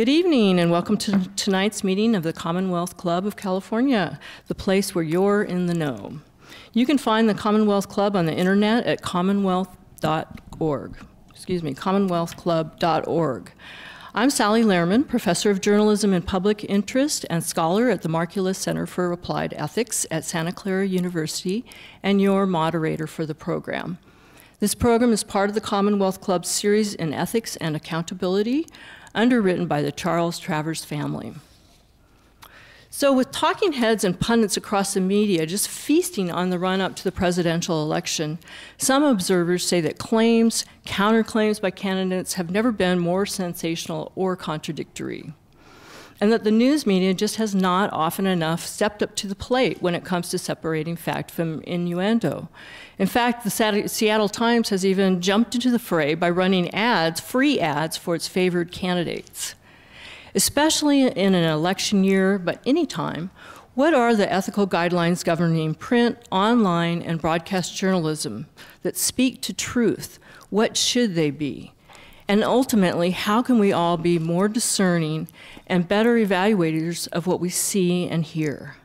Good evening and welcome to tonight's meeting of the Commonwealth Club of California, the place where you're in the know. You can find the Commonwealth Club on the internet at commonwealthclub.org. I'm Sally Lehrman, Professor of Journalism and Public Interest and Scholar at the Marcula Center for Applied Ethics at Santa Clara University and your moderator for the program. This program is part of the Commonwealth Club series in Ethics and Accountability, underwritten by the Charles Travers family. So with talking heads and pundits across the media just feasting on the run-up to the presidential election, some observers say that claims, counterclaims by candidates have never been more sensational or contradictory, and that the news media just has not often enough stepped up to the plate when it comes to separating fact from innuendo. In fact, the Seattle Times has even jumped into the fray by running ads, free ads, for its favored candidates. Especially in an election year, but any time, what are the ethical guidelines governing print, online, and broadcast journalism that speak to truth? What should they be? And ultimately, how can we all be more discerning and better evaluators of what we see and hear?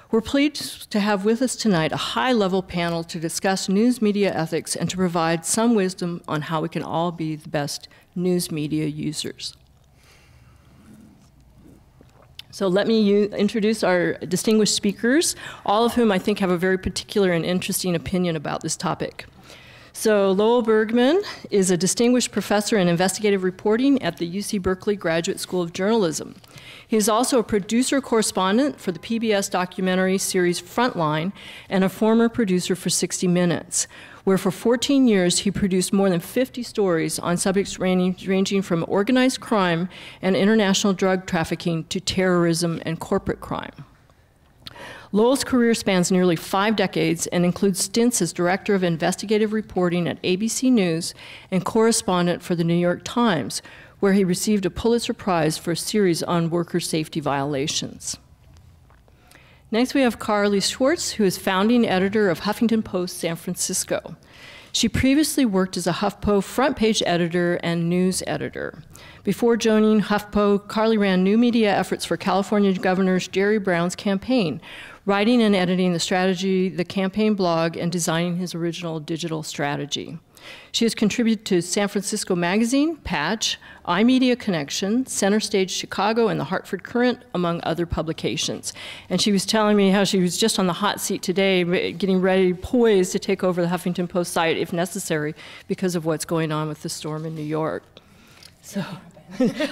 We're pleased to have with us tonight a high-level panel to discuss news media ethics and to provide some wisdom on how we can all be the best news media users. So let me introduce our distinguished speakers, all of whom I think have a very particular and interesting opinion about this topic. So Lowell Bergman is a distinguished professor in investigative reporting at the UC Berkeley Graduate School of Journalism. He is also a producer-correspondent for the PBS documentary series Frontline and a former producer for 60 Minutes, where for 14 years he produced more than 50 stories on subjects ranging from organized crime and international drug trafficking to terrorism and corporate crime. Lowell's career spans nearly 5 decades and includes stints as director of investigative reporting at ABC News and correspondent for the New York Times, where he received a Pulitzer Prize for a series on worker safety violations. Next, we have Carly Schwartz, who is founding editor of Huffington Post San Francisco. She previously worked as a HuffPo front page editor and news editor. Before joining HuffPo, Carly ran new media efforts for California Governor Jerry Brown's campaign, writing and editing the strategy, the campaign blog, and designing his original digital strategy. She has contributed to San Francisco Magazine, Patch, iMedia Connection, Center Stage Chicago, and the Hartford Courant, among other publications. And she was telling me how she was just on the hot seat today, getting ready, poised to take over the Huffington Post site if necessary, because of what's going on with the storm in New York. So.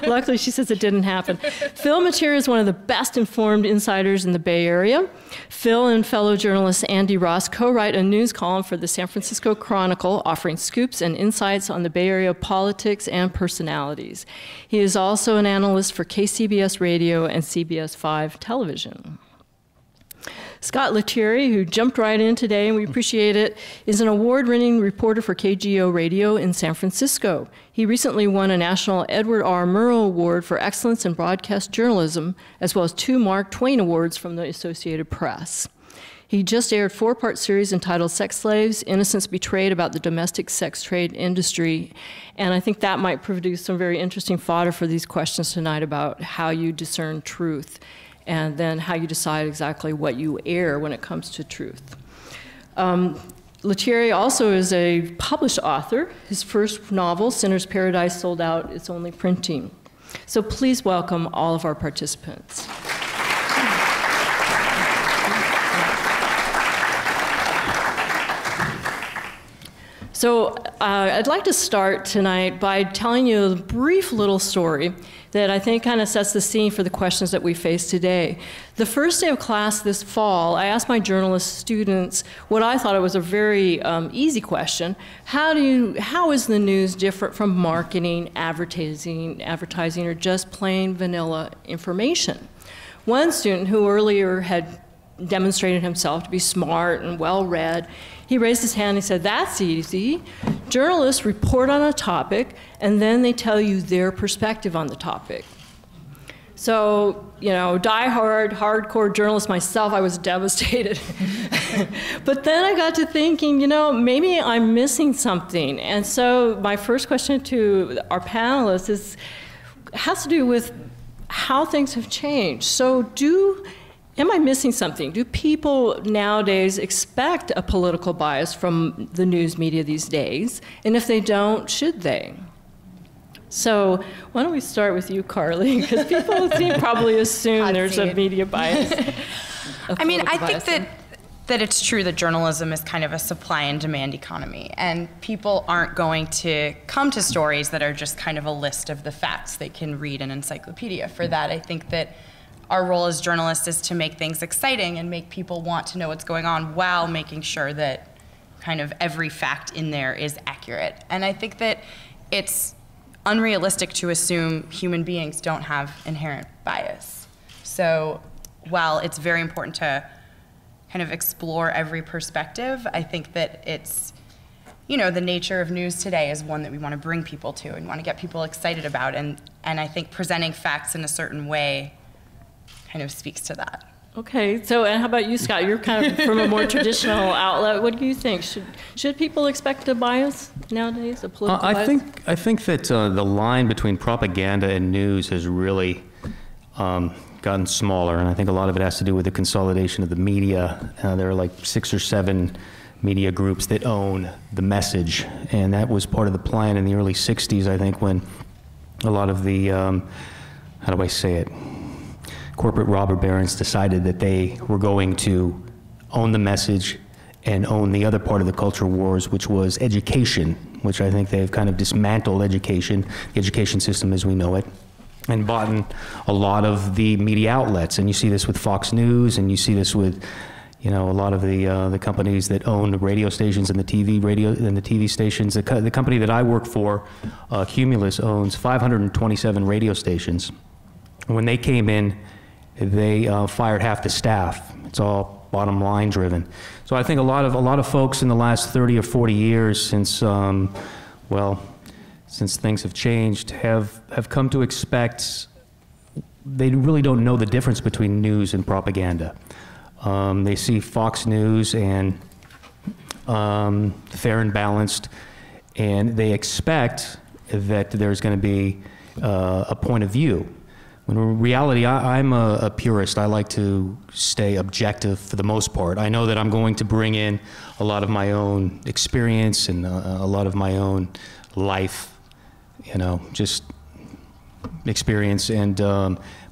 Luckily, she says it didn't happen. Phil Matier is one of the best informed insiders in the Bay Area. Phil and fellow journalist Andy Ross co-write a news column for the San Francisco Chronicle, offering scoops and insights on the Bay Area politics and personalities. He is also an analyst for KCBS Radio and CBS 5 television. Scott Lettieri, who jumped right in today, and we appreciate it, is an award-winning reporter for KGO Radio in San Francisco. He recently won a national Edward R. Murrow Award for Excellence in Broadcast Journalism, as well as 2 Mark Twain Awards from the Associated Press. He just aired a 4-part series entitled Sex Slaves, Innocence Betrayed, about the domestic sex trade industry. And I think that might produce some very interesting fodder for these questions tonight about how you discern truth, and then how you decide exactly what you air when it comes to truth. Lettieri also is a published author. His first novel, Sinner's Paradise, sold out its only printing. So please welcome all of our participants. So I'd like to start tonight by telling you a brief little story that I think kind of sets the scene for the questions that we face today. The first day of class this fall, I asked my journalist students what I thought it was a very easy question. How is the news different from marketing, advertising, or just plain vanilla information? One student who earlier had demonstrated himself to be smart and well-read, he raised his hand and he said, "That's easy. Journalists report on a topic and then they tell you their perspective on the topic." So, you know, hardcore journalist myself, I was devastated. But then I got to thinking, you know, maybe I'm missing something. And so my first question to our panelists is, has to do with how things have changed. So am I missing something? Do people nowadays expect a political bias from the news media these days? And if they don't, should they? So why don't we start with you, Carly? Because people probably assume there's a media bias. I mean, I think that it's true that journalism is kind of a supply and demand economy, and people aren't going to come to stories that are just kind of a list of the facts they can read in an encyclopedia. For that, I think that our role as journalists is to make things exciting and make people want to know what's going on while making sure that kind of every fact in there is accurate. And I think that it's unrealistic to assume human beings don't have inherent bias. So while it's very important to kind of explore every perspective, I think that it's, you know, the nature of news today is one that we want to bring people to and want to get people excited about. And I think presenting facts in a certain way kind of speaks to that. Okay, so and how about you, Scott? You're kind of from a more traditional outlet. What do you think? Should people expect a bias nowadays, a political bias? I think that the line between propaganda and news has really gotten smaller, and I think a lot of it has to do with the consolidation of the media. There are like 6 or 7 media groups that own the message, and that was part of the plan in the early 60s, I think, when a lot of the, how do I say it, corporate robber barons decided that they were going to own the message and own the other part of the culture wars, which was education, which I think they've kind of dismantled education, the education system as we know it, and bought in a lot of the media outlets. And you see this with Fox News, and you see this with, you know, a lot of the companies that own the radio stations and the TV stations. The company that I work for, Cumulus, owns 527 radio stations. When they came in, they fired half the staff. It's all bottom line driven. So I think a lot of folks in the last 30 or 40 years since, since things have changed, have come to expect, they really don't know the difference between news and propaganda. They see Fox News and Fair and Balanced, and they expect that there's going to be a point of view. When in reality, I'm a purist. I like to stay objective for the most part. I know that I'm going to bring in a lot of my own experience and a lot of my own life, you know, just experience. And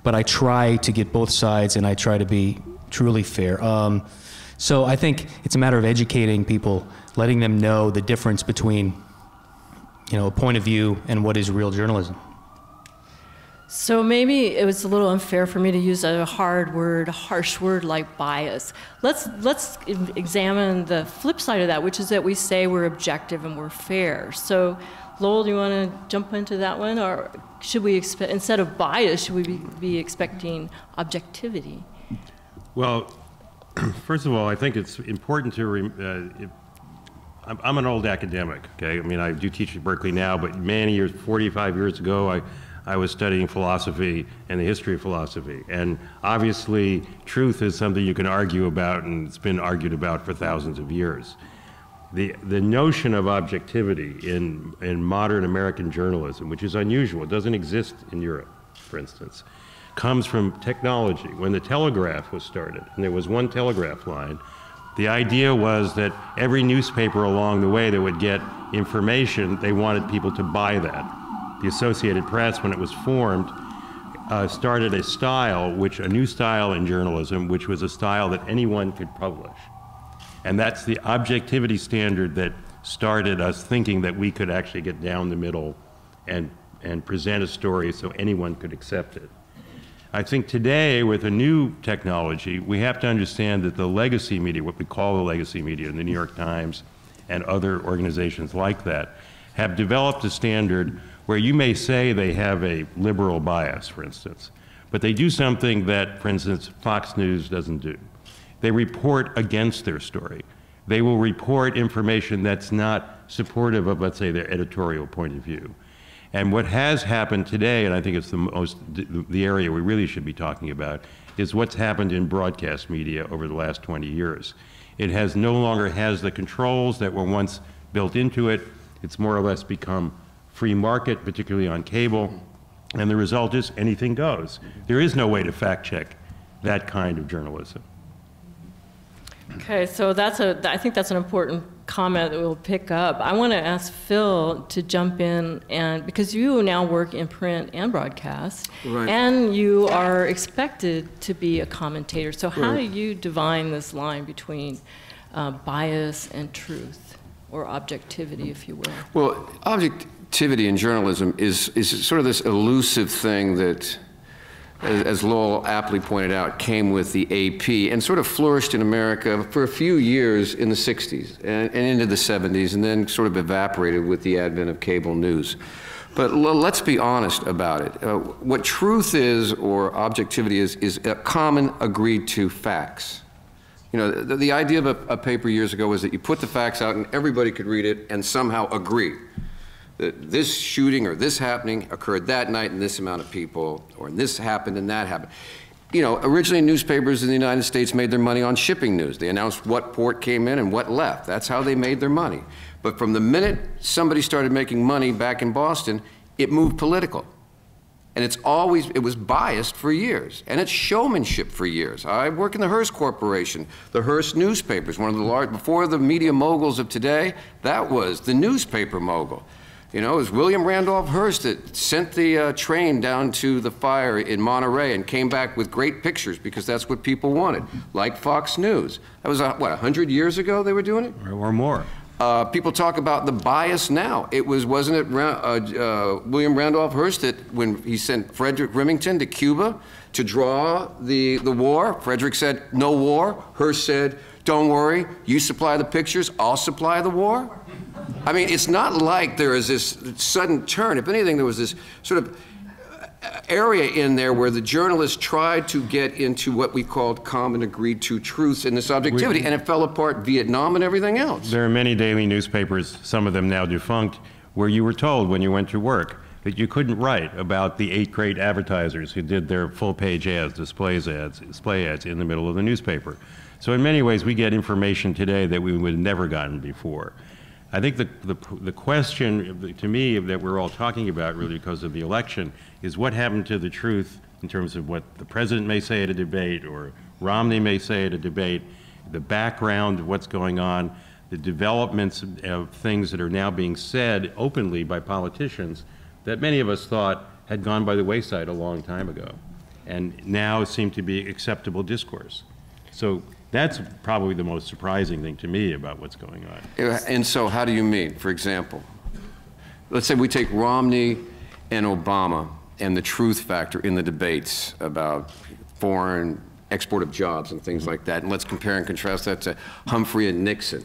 but I try to get both sides, and I try to be truly fair. So I think it's a matter of educating people, letting them know the difference between, you know, a point of view and what is real journalism. So maybe it was a little unfair for me to use a hard word, a harsh word like bias. Let's examine the flip side of that, which is that we say we're objective and we're fair. So Lowell, do you want to jump into that one? Or should we expect, instead of bias, should we be expecting objectivity? Well, first of all, I think it's important to, I'm an old academic, okay? I mean, I do teach at Berkeley now, but many years, 45 years ago, I was studying philosophy and the history of philosophy. And obviously, truth is something you can argue about, and it's been argued about for thousands of years. The notion of objectivity in modern American journalism, which is unusual, it doesn't exist in Europe, for instance, comes from technology. When the telegraph was started, and there was one telegraph line, the idea was that every newspaper along the way that would get information, they wanted people to buy that. The Associated Press, when it was formed, started a new style in journalism, which was a style that anyone could publish. And that's the objectivity standard that started us thinking that we could actually get down the middle and present a story so anyone could accept it. I think today, with a new technology, we have to understand that the legacy media, what we call the legacy media, the New York Times and other organizations like that, have developed a standard where you may say they have a liberal bias, for instance, but they do something that, for instance, Fox News doesn't do. They report against their story. They will report information that's not supportive of, let's say, their editorial point of view. And what has happened today, and I think it's the area we really should be talking about, is what's happened in broadcast media over the last 20 years. It no longer has the controls that were once built into it. It's more or less become free market, particularly on cable. And the result is anything goes. There is no way to fact check that kind of journalism. Okay, so I think that's an important comment that we'll pick up. I want to ask Phil to jump in, and because you now work in print and broadcast, right, and you are expected to be a commentator. So how do you divine this line between bias and truth, or objectivity, if you will? Well, objectivity in journalism is sort of this elusive thing that, as Lowell aptly pointed out, came with the AP and sort of flourished in America for a few years in the 60s and into the 70s, and then sort of evaporated with the advent of cable news. But let's be honest about it. What truth is, or objectivity is a common agreed to facts. You know, the idea of a paper years ago was that you put the facts out and everybody could read it and somehow agree that this shooting or this happening occurred that night and this amount of people, or this happened and that happened. You know, originally newspapers in the United States made their money on shipping news. They announced what port came in and what left. That's how they made their money. But from the minute somebody started making money back in Boston, it moved political. And it was biased for years, and it's showmanship for years. I work in the Hearst Corporation, the Hearst newspapers, one of the large, before the media moguls of today, that was the newspaper mogul. You know, it was William Randolph Hearst that sent the train down to the fire in Monterey and came back with great pictures because that's what people wanted, like Fox News. That was, what, 100 years ago they were doing it? Or more. People talk about the bias now. Wasn't it William Randolph Hearst that when he sent Frederick Remington to Cuba to draw the war, Frederick said, no war. Hearst said, don't worry, you supply the pictures, I'll supply the war. I mean, it's not like there is this sudden turn. If anything, there was this sort of area in there where the journalists tried to get into what we called common agreed to truths in this objectivity, and it fell apart. Vietnam and everything else. There are many daily newspapers, some of them now defunct, where you were told when you went to work that you couldn't write about the 8 great advertisers who did their full-page ads, display ads in the middle of the newspaper. So in many ways, we get information today that we would have never gotten before. I think the question, to me, that we're all talking about really because of the election is what happened to the truth in terms of what the president may say at a debate or Romney may say at a debate, the background of what's going on, the developments of things that are now being said openly by politicians that many of us thought had gone by the wayside a long time ago and now seem to be acceptable discourse. So that's probably the most surprising thing to me about what's going on. And so how do you mean? For example, let's say we take Romney and Obama and the truth factor in the debates about foreign export of jobs and things like that, and let's compare and contrast that to Humphrey and Nixon,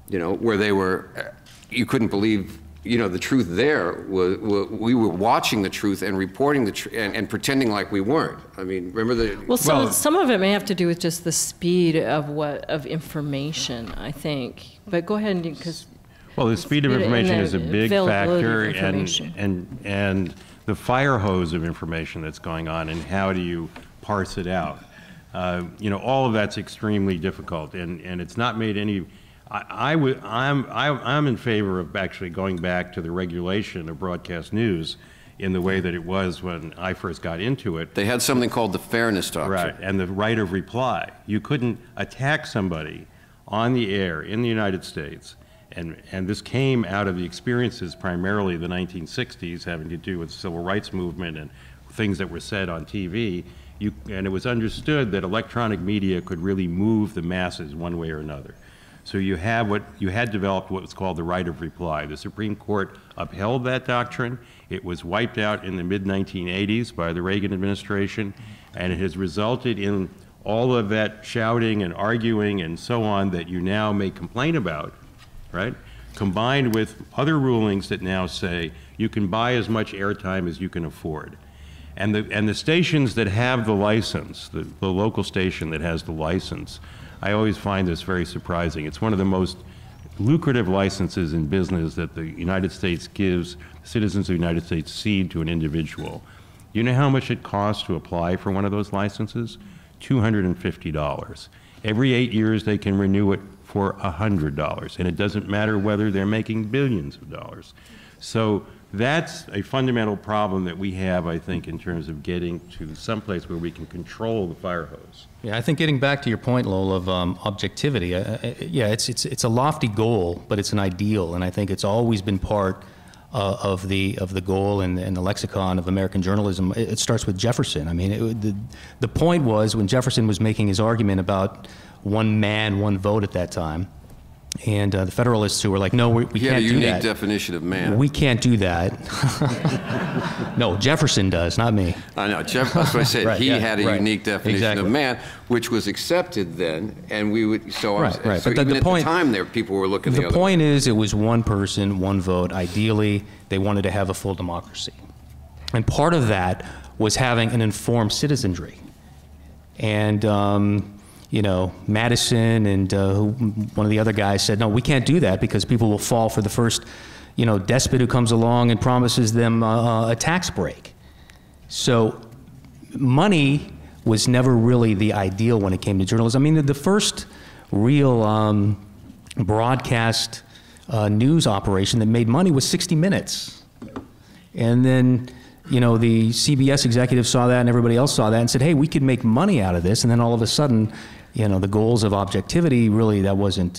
you know, where they were, you couldn't believe, you know, the truth there was we were watching the truth and reporting the truth and pretending like we weren't. I mean, remember the... Well, some of it may have to do with just the speed of information, I think. But go ahead, because... Well, the speed of information is a big factor, and the fire hose of information that's going on, and how do you parse it out? You know, all of that's extremely difficult, and it's not made any... I'm in favor of actually going back to the regulation of broadcast news in the way that it was when I first got into it. They had something called the Fairness Doctrine. Right, and the right of reply. You couldn't attack somebody on the air in the United States, and this came out of the experiences primarily of the 1960s having to do with the civil rights movement and things that were said on TV. And it was understood that electronic media could really move the masses one way or another. So you had developed what was called the right of reply. The Supreme Court upheld that doctrine. It was wiped out in the mid-1980s by the Reagan administration, and it has resulted in all of that shouting and arguing and so on that you now may complain about, right? Combined with other rulings that now say you can buy as much airtime as you can afford. And the stations that have the license, the local station that has the license, I always find this very surprising. It's one of the most lucrative licenses in business that the United States gives citizens of the United States cede to an individual. You know how much it costs to apply for one of those licenses? $250. Every 8 years they can renew it for $100, and it doesn't matter whether they're making billions of dollars. So that's a fundamental problem that we have, I think, in terms of getting to someplace where we can control the fire hose. Yeah, I think getting back to your point, Lowell, of objectivity, yeah, it's a lofty goal, but it's an ideal, and I think it's always been part of the goal and the lexicon of American journalism. It starts with Jefferson. I mean, the point was when Jefferson was making his argument about one man, one vote at that time, and the Federalists who were like, no, we can't do that. He had a unique definition of man. We can't do that. No, Jefferson does, not me. I know, that's what I said. Right, he yeah, had a right. unique definition Exactly. of man, which was accepted then, and we would, so, Right, right. so But even the at point, the time there, people were looking the the other point is it was one person, one vote. Ideally, they wanted to have a full democracy. And part of that was having an informed citizenry. And, you know, Madison and one of the other guys said, no, we can't do that because people will fall for the first, you know, despot who comes along and promises them a tax break. So money was never really the ideal when it came to journalism. I mean, the first real broadcast news operation that made money was 60 Minutes. And then, you know, the CBS executives saw that and everybody else saw that and said, hey, we could make money out of this. And then all of a sudden, you know, the goals of objectivity, really, that wasn't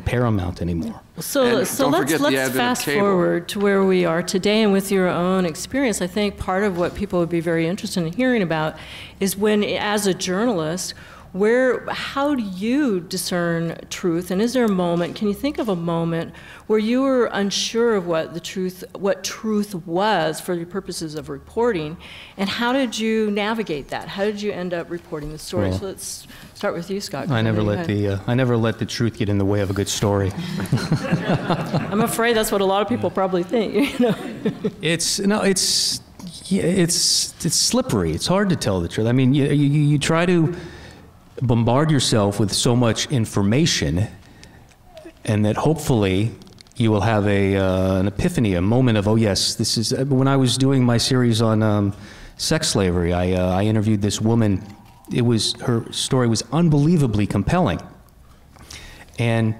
paramount anymore. So And don't forget the let's advent of fast cable. forward to where we are today, and with your own experience, I think part of what people would be very interested in hearing about is when, as a journalist, how do you discern truth? And is there a moment, can you think of a moment where you were unsure of what truth was for the purposes of reporting, and how did you navigate that? How did you end up reporting the story? Well, so let's start with you, Scott. I never let the truth get in the way of a good story. I'm afraid that's what a lot of people probably think. You know? It's slippery. It's hard to tell the truth. I mean, you try to bombard yourself with so much information, and that hopefully you will have an epiphany, a moment of, oh yes, this is. When I was doing my series on sex slavery, I interviewed this woman. Her story was unbelievably compelling, and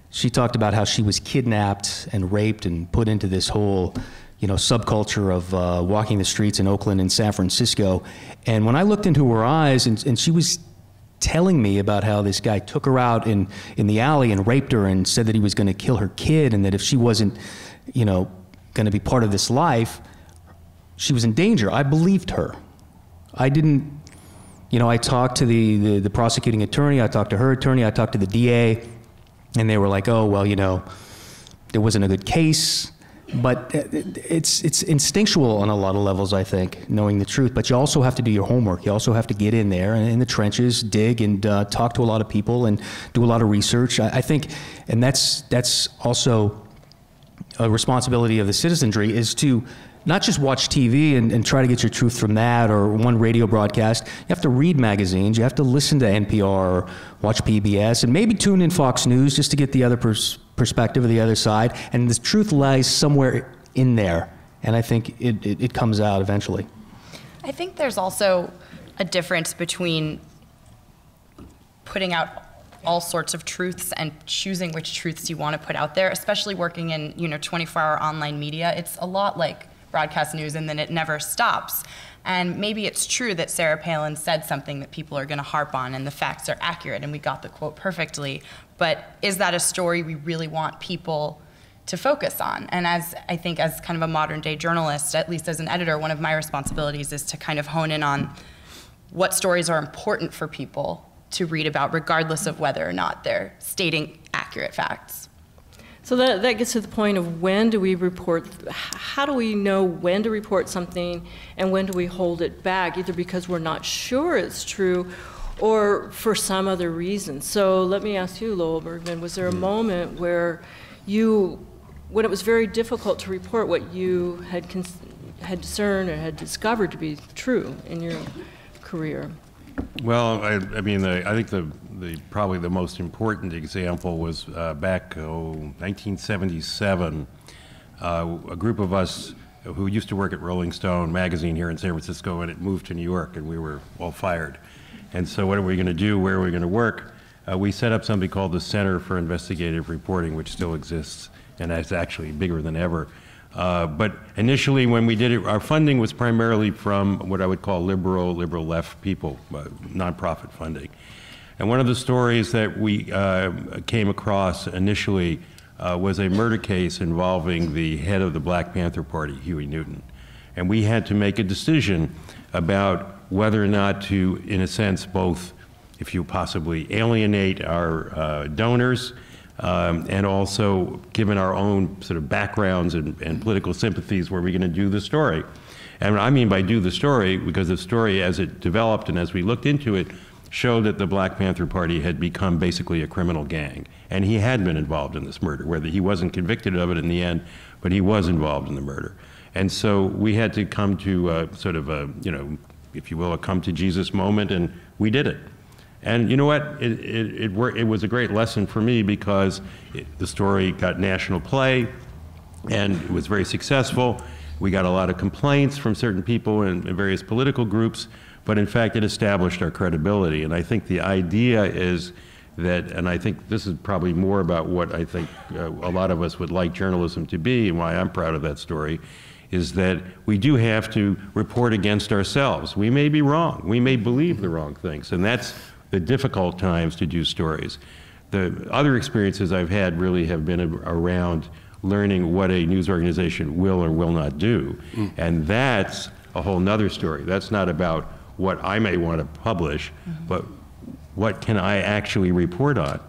she talked about how she was kidnapped and raped and put into this whole, you know, subculture of walking the streets in Oakland and San Francisco. And when I looked into her eyes, and she was telling me about how this guy took her out in the alley and raped her and said that he was going to kill her kid, and that if she wasn't, you know, going to be part of this life, she was in danger. I believed her. I didn't, you know, I talked to the prosecuting attorney, I talked to her attorney, I talked to the DA, and they were like, oh, well, you know, there wasn't a good case. But it's instinctual on a lot of levels, I think, knowing the truth. But you also have to do your homework. You also have to get in there and in the trenches, dig and talk to a lot of people and do a lot of research. I think, and that's also a responsibility of the citizenry, is to not just watch TV and try to get your truth from that or one radio broadcast. You have to read magazines. You have to listen to NPR or watch PBS and maybe tune in Fox News just to get the other perspective of the other side. And the truth lies somewhere in there. And I think it comes out eventually. I think there's also a difference between putting out all sorts of truths and choosing which truths you want to put out there, especially working in, you know, 24-hour online media. It's a lot like broadcast news, and then it never stops. And maybe it's true that Sarah Palin said something that people are going to harp on and the facts are accurate and we got the quote perfectly, but is that a story we really want people to focus on? And as I think as kind of a modern day journalist, at least as an editor, one of my responsibilities is to kind of hone in on what stories are important for people to read about, regardless of whether or not they're stating accurate facts. So that gets to the point of when do we report, how do we know when to report something and when do we hold it back, either because we're not sure it's true or for some other reason. So let me ask you, Lowell Bergman, was there a moment where when it was very difficult to report what you had discerned or had discovered to be true in your career? Well, I mean, I think probably the most important example was back 1977. A group of us who used to work at Rolling Stone magazine here in San Francisco, and it moved to New York, and we were all fired. And so what are we going to do? Where are we going to work? We set up something called the Center for Investigative Reporting, which still exists, and it's actually bigger than ever. But initially, when we did it, our funding was primarily from what I would call liberal left people, nonprofit funding. And one of the stories that we came across initially was a murder case involving the head of the Black Panther Party, Huey Newton. And we had to make a decision about whether or not to, in a sense, both, if you possibly alienate our donors, and also, given our own sort of backgrounds and political sympathies, were we going to do the story? And I mean by do the story, because the story, as it developed and as we looked into it, showed that the Black Panther Party had become basically a criminal gang. And he had been involved in this murder, whether he wasn't convicted of it in the end, but he was involved in the murder. And so we had to come to sort of a, you know, if you will, a come to Jesus moment, and we did it. And you know what? It was a great lesson for me because the story got national play and it was very successful. We got a lot of complaints from certain people in various political groups, but in fact it established our credibility. And I think the idea is that, and I think this is probably more about what I think a lot of us would like journalism to be and why I'm proud of that story, is that we do have to report against ourselves. We may be wrong. We may believe the wrong things, and that's the difficult times to do stories. The other experiences I've had really have been around learning what a news organization will or will not do. And that's a whole nother story. That's not about what I may want to publish, but what can I actually report on?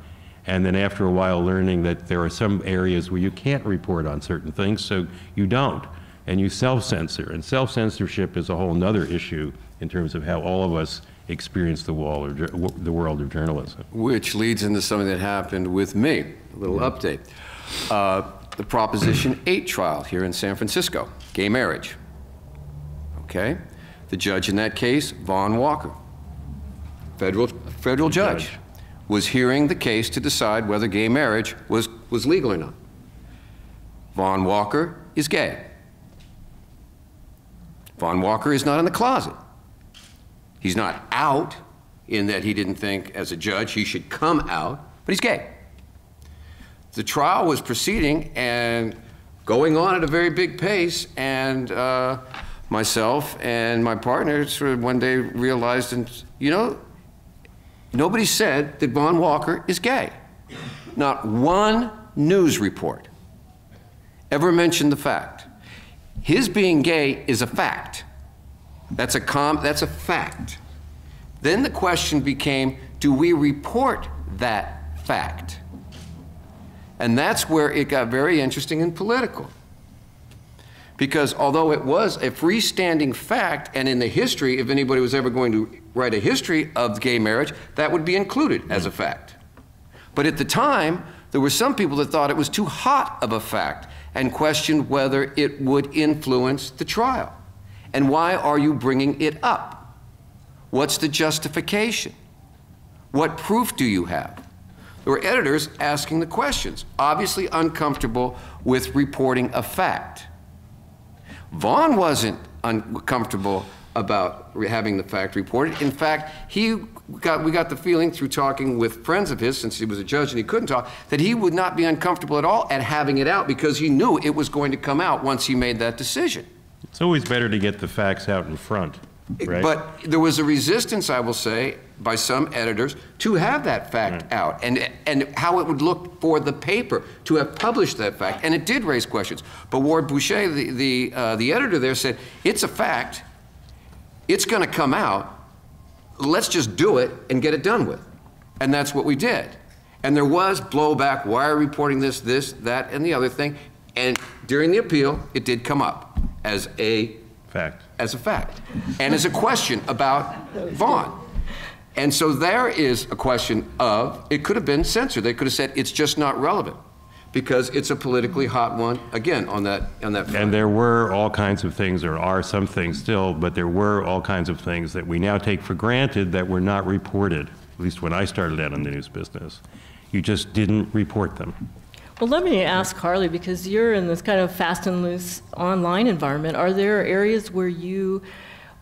And then after a while learning that there are some areas where you can't report on certain things, so you don't. And you self-censor. And self-censorship is a whole nother issue in terms of how all of us experience the world of journalism. Which leads into something that happened with me, a little update. The Proposition 8 trial here in San Francisco, gay marriage. Okay? The judge in that case, Vaughn Walker, federal judge, was hearing the case to decide whether gay marriage was legal or not. Vaughn Walker is gay. Vaughn Walker is not in the closet. He's not out in that he didn't think as a judge he should come out, but he's gay. The trial was proceeding and going on at a very big pace, and myself and my partner sort of one day realized, and you know, nobody said that Vaughn Walker is gay. Not one news report ever mentioned the fact. His being gay is a fact. That's a fact. Then the question became, do we report that fact? And that's where it got very interesting and political. Because although it was a freestanding fact, and in the history, if anybody was ever going to write a history of gay marriage, that would be included as a fact. But at the time, there were some people that thought it was too hot of a fact and questioned whether it would influence the trial. And why are you bringing it up? What's the justification? What proof do you have? There were editors asking the questions, obviously uncomfortable with reporting a fact. Vaughn wasn't uncomfortable about having the fact reported. In fact, we got the feeling through talking with friends of his, since he was a judge and he couldn't talk, that he would not be uncomfortable at all at having it out because he knew it was going to come out once he made that decision. It's always better to get the facts out in front, right? But there was a resistance, I will say, by some editors to have that fact out, and how it would look for the paper to have published that fact, and it did raise questions. But Ward Boucher, the editor there, said, it's a fact, it's going to come out, let's just do it and get it done with. And that's what we did. And there was blowback, why are we reporting this, that, and the other thing, and during the appeal, it did come up as a fact, and as a question about Vaughn. And so there is a question of, it could have been censored. They could have said it's just not relevant because it's a politically hot one, again, on that front. And there were all kinds of things, or are some things still, but there were all kinds of things that we now take for granted that were not reported, at least when I started out in the news business. You just didn't report them. Well, let me ask Harley, because you're in this kind of fast and loose online environment, are there areas where you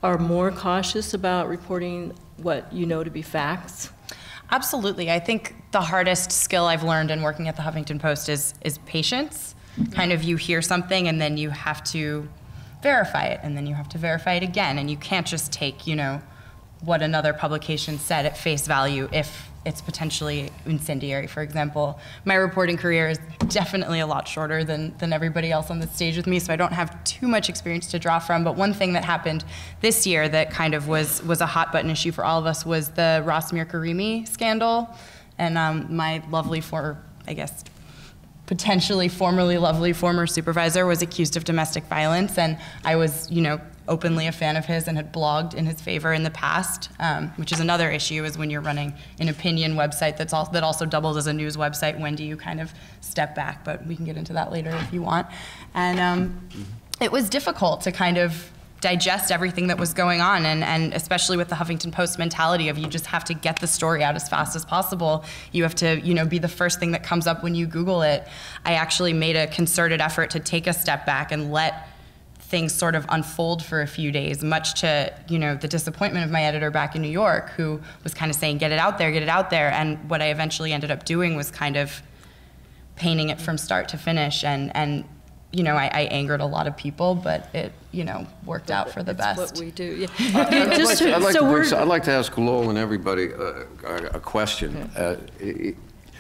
are more cautious about reporting what you know to be facts? Absolutely. I think the hardest skill I've learned in working at the Huffington Post is patience. kind of you hear something and then you have to verify it, and then you have to verify it again, and you can't just take, you know, what another publication said at face value if it's potentially incendiary, for example. My reporting career is definitely a lot shorter than everybody else on the stage with me, so I don't have too much experience to draw from. But one thing that happened this year that kind of was a hot button issue for all of us was the Rasmir Karimi scandal. And my lovely potentially formerly lovely former supervisor was accused of domestic violence, and I was, you know, openly a fan of his and had blogged in his favor in the past, which is another issue, is when you're running an opinion website that also doubles as a news website, when do you kind of step back? But we can get into that later if you want. And it was difficult to kind of digest everything that was going on, and especially with the Huffington Post mentality of you just have to get the story out as fast as possible. You have to, you know, be the first thing that comes up when you Google it. I actually made a concerted effort to take a step back and let things sort of unfold for a few days, much to, you know, the disappointment of my editor back in New York, who was kind of saying, get it out there, get it out there. And what I eventually ended up doing was kind of painting it from start to finish, and you know, I angered a lot to but it, you know, worked out for the best. That's what we do. Yeah. I'd like to ask Lowell and everybody a question. Okay.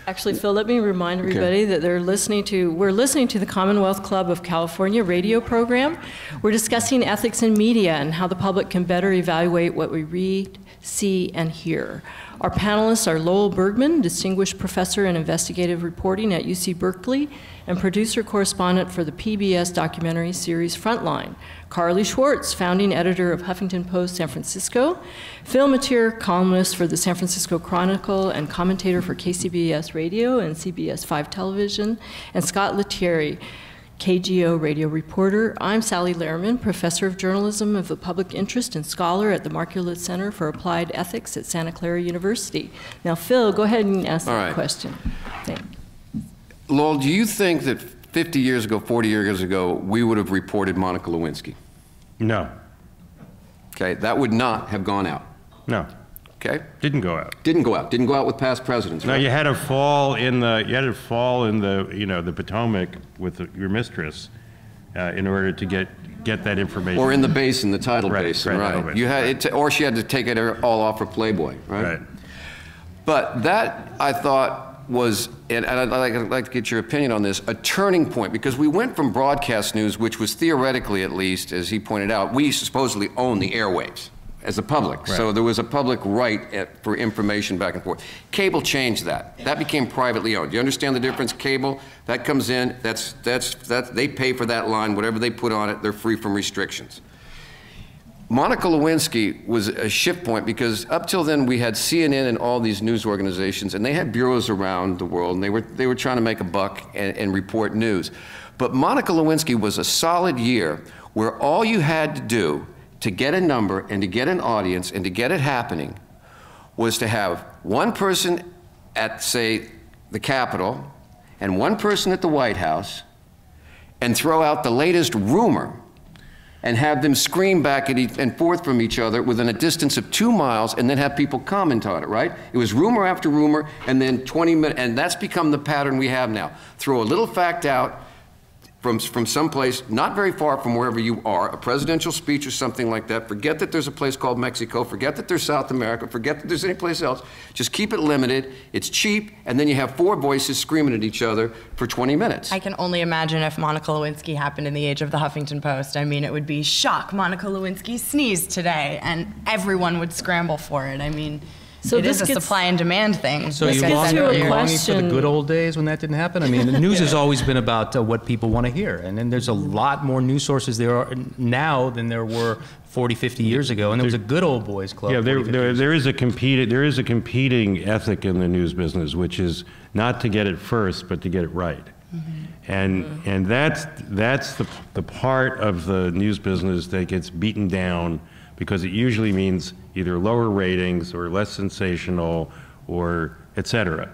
Actually, Phil, let me remind everybody that we're listening to the Commonwealth Club of California radio program. We're discussing ethics in media and how the public can better evaluate what we read, see, and hear. Our panelists are Lowell Bergman, Distinguished Professor in Investigative Reporting at UC Berkeley and producer-correspondent for the PBS documentary series Frontline; Carly Schwartz, founding editor of Huffington Post San Francisco; Phil Matier, columnist for the San Francisco Chronicle and commentator for KCBS Radio and CBS 5 Television; and Scott Lettieri, KGO radio reporter. I'm Sally Lehrman, professor of journalism of the public interest and scholar at the Markowitz Center for Applied Ethics at Santa Clara University. Now, Phil, go ahead and ask the question. Thank you. Lowell, do you think that 50 years ago, 40 years ago, we would have reported Monica Lewinsky? No. Okay, that would not have gone out. No. Okay. Didn't go out. Didn't go out. Didn't go out with past presidents. No, right? you had to fall in the you know, the Potomac with your mistress in order to get that information. Or in the basin, the tidal basin, right? Right. You had it, or she had to take it all off for Playboy, right? Right. But that, I thought, was, and I'd like to get your opinion on this, a turning point, because we went from broadcast news, which was theoretically, at least, as he pointed out, we supposedly own the airwaves as the public. Right. So there was a public right for information back and forth. Cable changed that. That became privately owned. Do you understand the difference? Cable, that comes in, that's they pay for that line, whatever they put on it, they're free from restrictions. Monica Lewinsky was a shift point, because up till then we had CNN and all these news organizations, and they had bureaus around the world, and they were trying to make a buck and report news. But Monica Lewinsky was a solid year where all you had to do to get a number and to get an audience and to get it happening was to have one person at, say, the Capitol and one person at the White House and throw out the latest rumor and have them scream back and forth from each other within a distance of 2 miles, and then have people comment on it, right? It was rumor after rumor, and then 20 minutes, and that's become the pattern we have now. Throw a little fact out from someplace not very far from wherever you are, a presidential speech or something like that. Forget that there's a place called Mexico, forget that there's South America, forget that there's any place else. Just keep it limited, it's cheap, and then you have 4 voices screaming at each other for 20 minutes. I can only imagine if Monica Lewinsky happened in the age of the Huffington Post. I mean, it would be shock, Monica Lewinsky sneezed today, and everyone would scramble for it. I mean, so it is a supply and demand thing. So you're longing for the good old days when that didn't happen? I mean, the news has always been about what people want to hear. And then there's a lot more news sources there are now than there were 40, 50 years ago. And there was a good old boys club. Yeah, there is a competing ethic in the news business, which is not to get it first, but to get it right. Mm-hmm. And that's the part of the news business that gets beaten down, because it usually means either lower ratings or less sensational or et cetera.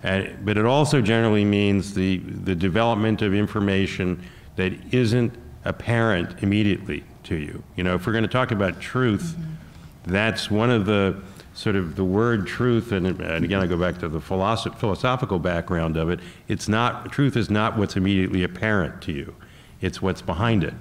But it also generally means the development of information that isn't apparent immediately to you. You know, if we're going to talk about truth, that's one of the sort of the word truth, and again I go back to the philosophical background of it, truth is not what's immediately apparent to you, it's what's behind it.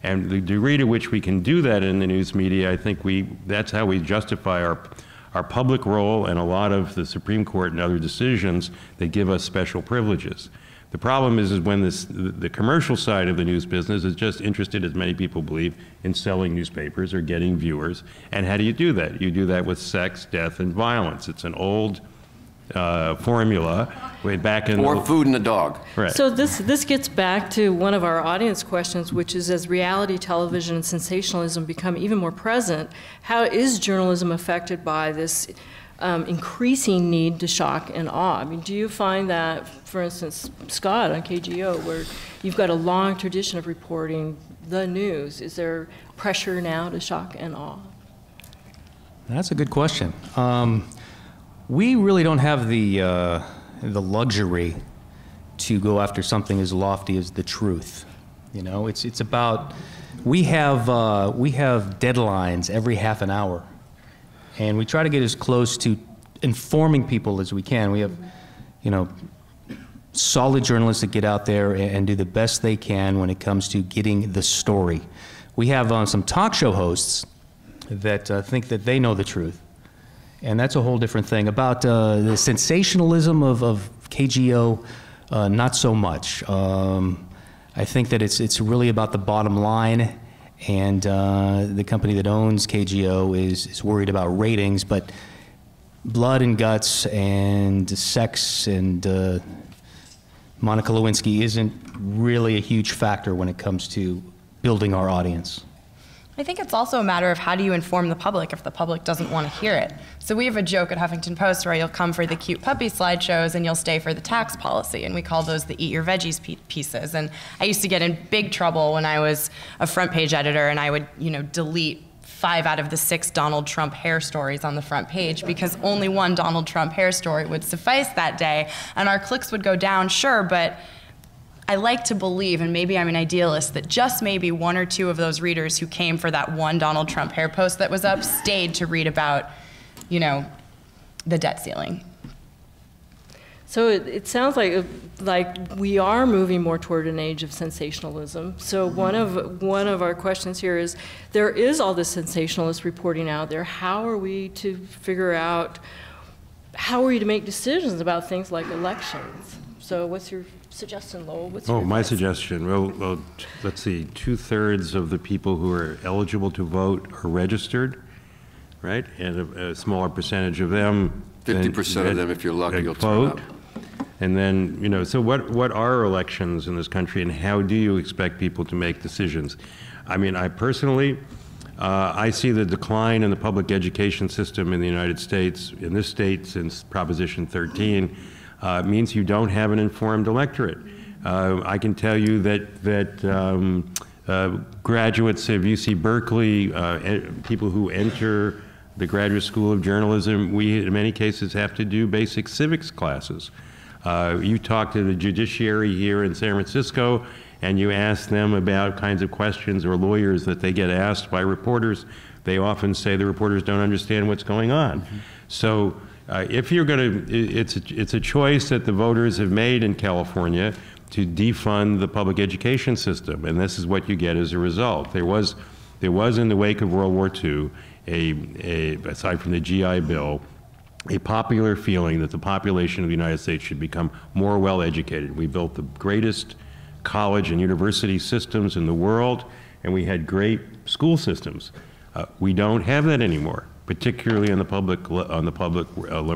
And the degree to which we can do that in the news media, I think that's how we justify our public role and a lot of the Supreme Court and other decisions that give us special privileges. The problem is when the commercial side of the news business is just interested, as many people believe, in selling newspapers or getting viewers. And how do you do that? You do that with sex, death, and violence. It's an old formula way back in... Or food and a dog. Right. So this gets back to one of our audience questions, which is, as reality television and sensationalism become even more present, how is journalism affected by this increasing need to shock and awe? I mean, do you find that, for instance, Scott on KGO, where you've got a long tradition of reporting the news, is there pressure now to shock and awe? That's a good question. We really don't have the luxury to go after something as lofty as the truth. You know, it's about, we have deadlines every half an hour. And we try to get as close to informing people as we can. We have, you know, solid journalists that get out there and do the best they can when it comes to getting the story. We have some talk show hosts that think that they know the truth. And that's a whole different thing. About the sensationalism of KGO, not so much. I think that it's really about the bottom line. And the company that owns KGO is worried about ratings, but blood and guts and sex and Monica Lewinsky isn't really a huge factor when it comes to building our audience. I think it's also a matter of how do you inform the public if the public doesn't want to hear it. So we have a joke at Huffington Post where you'll come for the cute puppy slideshows and you'll stay for the tax policy, and we call those the eat your veggies pieces. And I used to get in big trouble when I was a front page editor and I would, you know, delete 5 out of the 6 Donald Trump hair stories on the front page because only one Donald Trump hair story would suffice that day, and our clicks would go down, sure, but I like to believe, and maybe I'm an idealist, that just maybe 1 or 2 of those readers who came for that one Donald Trump hair post that was up stayed to read about, you know, the debt ceiling. So it sounds like we are moving more toward an age of sensationalism. So one of our questions here is, there is all this sensationalist reporting out there. How are we to figure out, how are we to make decisions about things like elections? So what's your suggestion, Lowell? What's your my advice? suggestion, well, let's see, 2/3 of the people who are eligible to vote are registered, right? And a smaller percentage of them 50% of them, if you're lucky, you'll turn vote. up. And then, you know, so what are elections in this country, and how do you expect people to make decisions? I mean, I personally, I see the decline in the public education system in the United States, in this state, since Proposition 13, means you don't have an informed electorate. I can tell you that graduates of UC Berkeley, people who enter the Graduate School of Journalism, we in many cases have to do basic civics classes. You talk to the judiciary here in San Francisco and you ask them about kinds of questions, or lawyers that they get asked by reporters, they often say the reporters don't understand what's going on. Mm-hmm. So if you're going to, it's a choice that the voters have made in California to defund the public education system, and this is what you get as a result. There was in the wake of World War II, aside from the GI Bill, a popular feeling that the population of the United States should become more well-educated. We built the greatest college and university systems in the world, and we had great school systems. We don't have that anymore, particularly in the public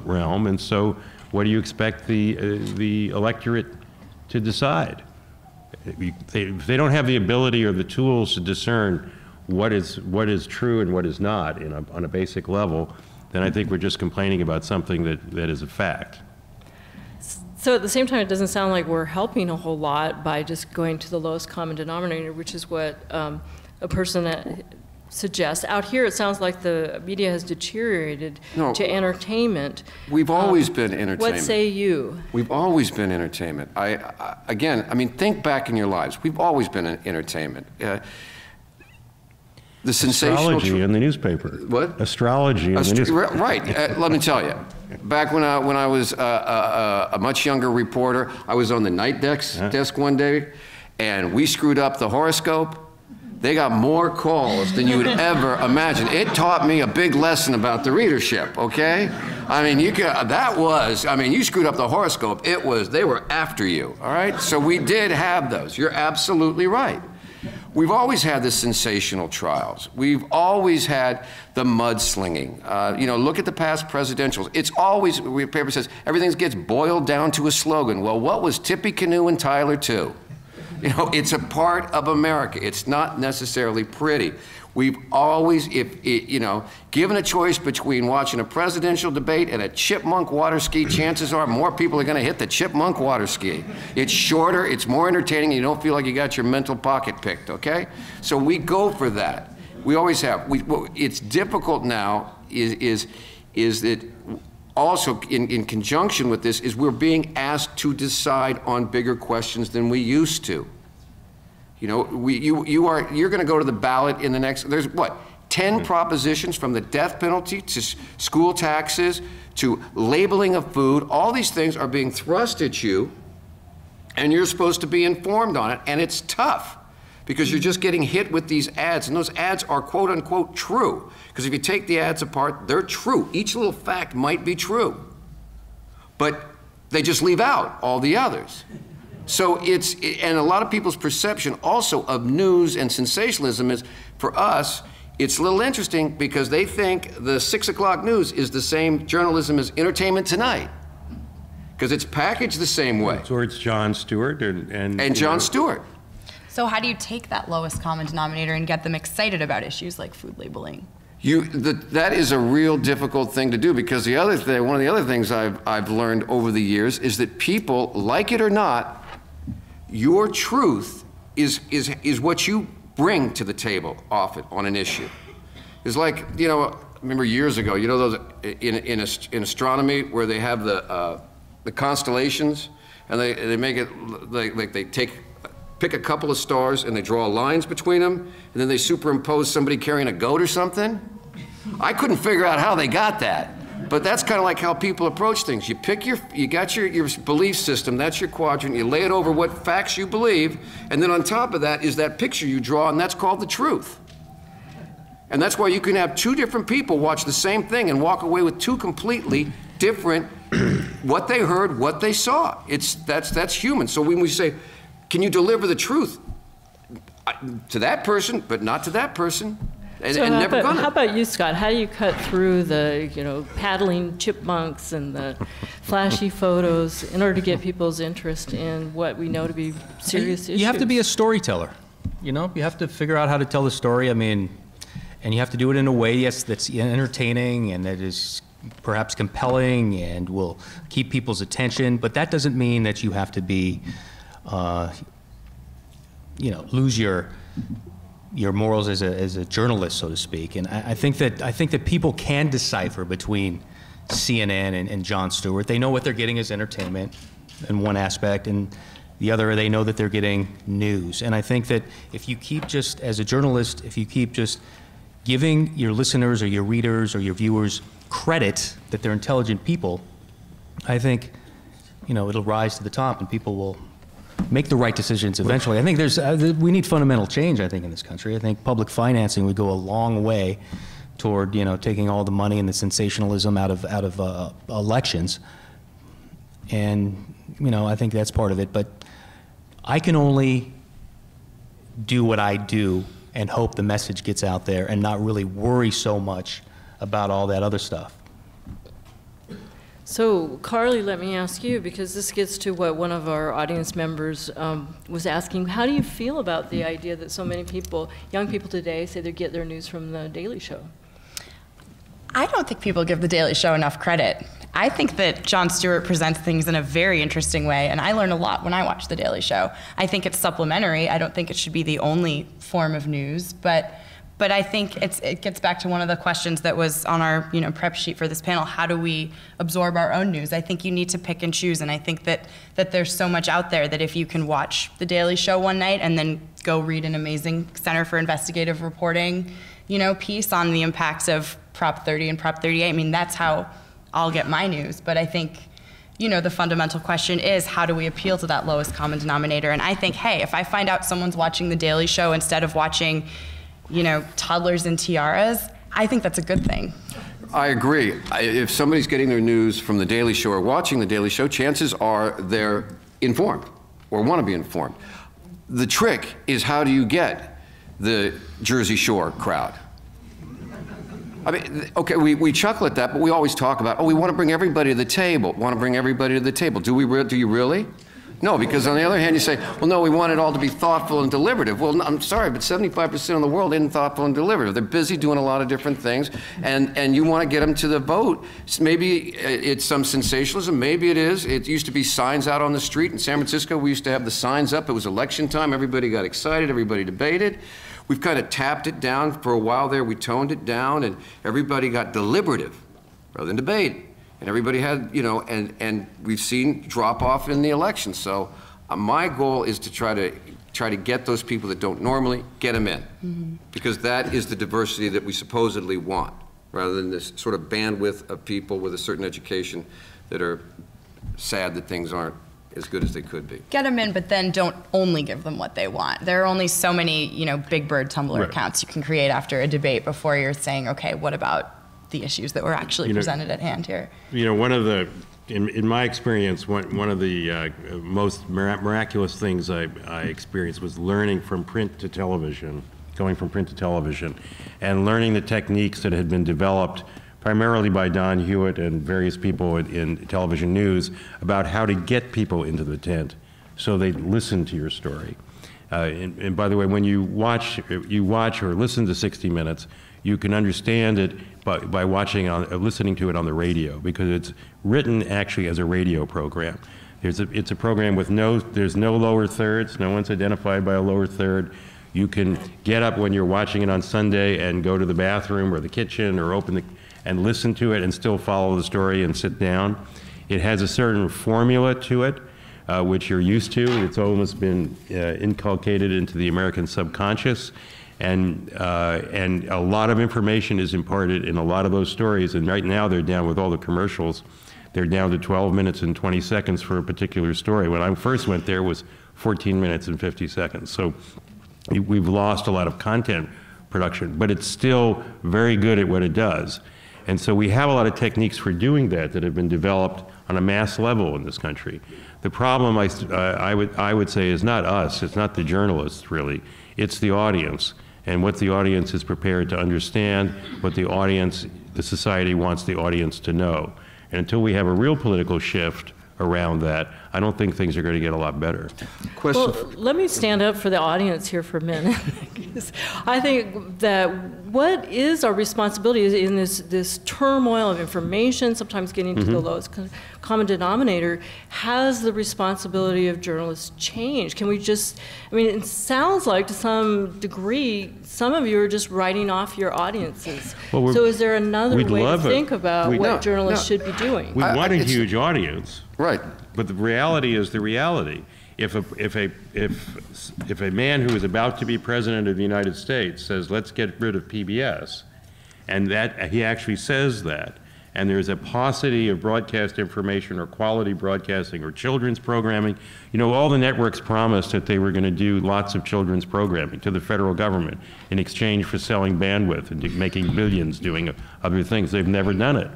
realm. And so, what do you expect the electorate to decide? If they don't have the ability or the tools to discern what is true and what is not on a basic level, then I think we're just complaining about something that is a fact. So at the same time, it doesn't sound like we're helping a whole lot by just going to the lowest common denominator, which is what a person suggests. Out here, it sounds like the media has deteriorated to entertainment. We've always been entertainment. What say you? We've always been entertainment. Again, I mean, think back in your lives. We've always been entertainment. the sensational... Astrology in the newspaper. What? Astrology in the newspaper. Right. Let me tell you. Back when I was a much younger reporter, I was on the night desk one day, and we screwed up the horoscope. They got more calls than you would ever imagine. It taught me a big lesson about the readership, okay? I mean, you screwed up the horoscope. They were after you, all right? So we did have those. You're absolutely right. We've always had the sensational trials. We've always had the mudslinging. You know, look at the past presidentials. It's always, the paper says, everything gets boiled down to a slogan. Well, what was Tippecanoe and Tyler too? You know, it's a part of America. It's not necessarily pretty. We've always, given a choice between watching a presidential debate and a chipmunk water ski, chances are more people are going to hit the chipmunk water ski. It's shorter, it's more entertaining, you don't feel like you got your mental pocket picked, okay? So we go for that. We always have. It's difficult now is that also in conjunction with this is we're being asked to decide on bigger questions than we used to. You know, you're going to go to the ballot in the next, there's what, 10 propositions from the death penalty to school taxes to labeling of food. All these things are being thrust at you, and you're supposed to be informed on it, and it's tough because you're just getting hit with these ads, and those ads are quote unquote true. Because if you take the ads apart, they're true. Each little fact might be true, but they just leave out all the others. So and a lot of people's perception also of news and sensationalism is, for us, it's a little interesting because they think the 6 o'clock news is the same journalism as Entertainment Tonight, because it's packaged the same way. Towards Jon Stewart and Jon Stewart. So how do you take that lowest common denominator and get them excited about issues like food labeling? That is a real difficult thing to do, because one of the other things I've learned over the years is that people, like it or not, your truth is what you bring to the table often on an issue. It's like, you know, I remember years ago, you know those in astronomy where they have the constellations, and they make it like they pick a couple of stars and they draw lines between them, and then they superimpose somebody carrying a goat or something. I couldn't figure out how they got that. But that's kind of like how people approach things. You got your belief system, that's your quadrant, you lay it over what facts you believe, and then on top of that is that picture you draw, and that's called the truth. And that's why you can have two different people watch the same thing and walk away with two completely different, what they heard, what they saw. That's human. So when we say, can you deliver the truth to that person, but not to that person? How about you, Scott? How do you cut through the, paddling chipmunks and the flashy photos in order to get people's interest in what we know to be serious issues? You have to be a storyteller. You have to figure out how to tell the story. I mean, and you have to do it in a way, yes, that's entertaining and that is perhaps compelling and will keep people's attention. But that doesn't mean that you have to be, lose your morals as a journalist, so to speak. And I think that people can decipher between CNN and Jon Stewart. They know what they're getting as entertainment in one aspect, and the other, they know that they're getting news. And I think that if you keep just, as a journalist, if you keep just giving your listeners or your readers or your viewers credit that they're intelligent people, I think, it'll rise to the top and people will make the right decisions eventually. I think we need fundamental change, I think, in this country. I think public financing would go a long way toward, taking all the money and the sensationalism out of elections. And, I think that's part of it. But I can only do what I do and hope the message gets out there and not really worry so much about all that other stuff. So, Carly, let me ask you, because this gets to what one of our audience members was asking. How do you feel about the idea that so many people, young people today, say they get their news from The Daily Show? I don't think people give The Daily Show enough credit. I think that Jon Stewart presents things in a very interesting way, and I learn a lot when I watch The Daily Show. I think it's supplementary. I don't think it should be the only form of news, but I think it gets back to one of the questions that was on our prep sheet for this panel. How do we absorb our own news? I think you need to pick and choose, and I think that there's so much out there that if you can watch The Daily Show one night and then go read an amazing Center for Investigative Reporting, piece on the impacts of Prop 30 and Prop 38. I mean, that's how I'll get my news. But I think, the fundamental question is, how do we appeal to that lowest common denominator? And I think, hey, if I find out someone's watching The Daily Show instead of watching, toddlers in tiaras, I think that's a good thing. I agree. If somebody's getting their news from The Daily Show or watching The Daily Show, chances are they're informed or want to be informed. The trick is, how do you get the Jersey Shore crowd? I mean, okay, we chuckle at that, but we always talk about, we want to bring everybody to the table. Do you really? No, because on the other hand, you say, well, no, we want it all to be thoughtful and deliberative. Well, no, I'm sorry, but 75% of the world isn't thoughtful and deliberative. They're busy doing a lot of different things, and you want to get them to the vote. Maybe it's some sensationalism, maybe it is. It used to be signs out on the street. In San Francisco, we used to have the signs up. It was election time. Everybody got excited. Everybody debated. We've kind of tapped it down for a while there. We toned it down, and everybody got deliberative rather than debate. And everybody had, and we've seen drop off in the election. So my goal is to try to get those people that don't normally, get them in. Because that is the diversity that we supposedly want, rather than this sort of bandwidth of people with a certain education that are sad that things aren't as good as they could be. Get them in, but then don't only give them what they want. There are only so many, Big Bird Tumblr accounts you can create after a debate before you're saying, okay, what about the issues that were actually presented at hand here? One of the, in my experience, one of the most miraculous things I experienced was learning from print to television, going from print to television, and learning the techniques that had been developed primarily by Don Hewitt and various people in television news about how to get people into the tent so they listen to your story. And by the way, when you watch or listen to 60 Minutes, you can understand it by listening to it on the radio, because it's written actually as a radio program. It's a program with there's no lower thirds. No one's identified by a lower third. You can get up when you're watching it on Sunday and go to the bathroom or the kitchen or and listen to it and still follow the story and sit down. It has a certain formula to it, which you're used to. It's almost been inculcated into the American subconscious. And a lot of information is imparted in a lot of those stories. And right now they're down with all the commercials. They're down to 12 minutes and 20 seconds for a particular story. When I first went there, it was 14 minutes and 50 seconds. So we've lost a lot of content production, but it's still very good at what it does. And so we have a lot of techniques for doing that have been developed on a mass level in this country. The problem, I would say, is not us. It's not the journalists, really. It's the audience, and what the audience is prepared to understand, what the society wants the audience to know. And until we have a real political shift around that, I don't think things are going to get a lot better. Well, let me stand up for the audience here for a minute. I think that what is our responsibility in this turmoil of information, sometimes getting to the lowest common denominator, has the responsibility of journalists changed? Can we just, it sounds like to some degree, some of you are just writing off your audiences. Well, so is there another way to think about what journalists should be doing? We want a huge audience. Right. But the reality is the reality. If a man who is about to be president of the United States says, let's get rid of PBS, and that he actually says that, and there's a paucity of broadcast information or quality broadcasting or children's programming, all the networks promised that they were going to do lots of children's programming to the federal government in exchange for selling bandwidth and making billions doing other things. They've never done it.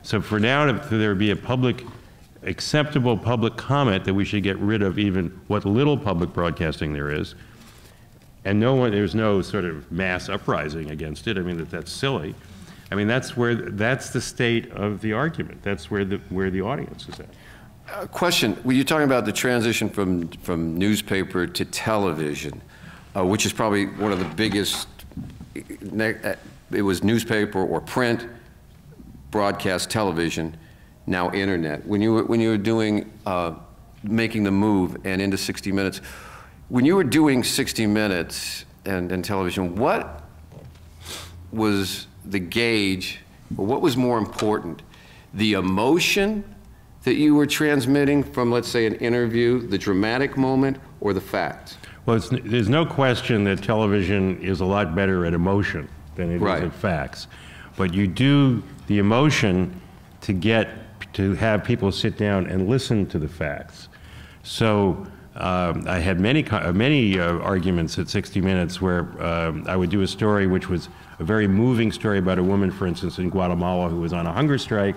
So for now, if there be a acceptable public comment that we should get rid of even what little public broadcasting there is, and there's no sort of mass uprising against it. That's silly. That's the state of the argument. That's where the audience is at. Question: when you're talking about the transition from newspaper to television, which is probably one of the biggest. It was newspaper or print, broadcast television. Now internet. When you were doing making the move and into 60 Minutes, when you were doing 60 Minutes and television, what was the gauge, or what was more important, the emotion that you were transmitting from, let's say, an interview, the dramatic moment, or the facts? Well, there's no question that television is a lot better at emotion than it is at facts. But you do the emotion to have people sit down and listen to the facts. So I had many arguments at 60 Minutes where I would do a story which was a very moving story about a woman, for instance, in Guatemala who was on a hunger strike,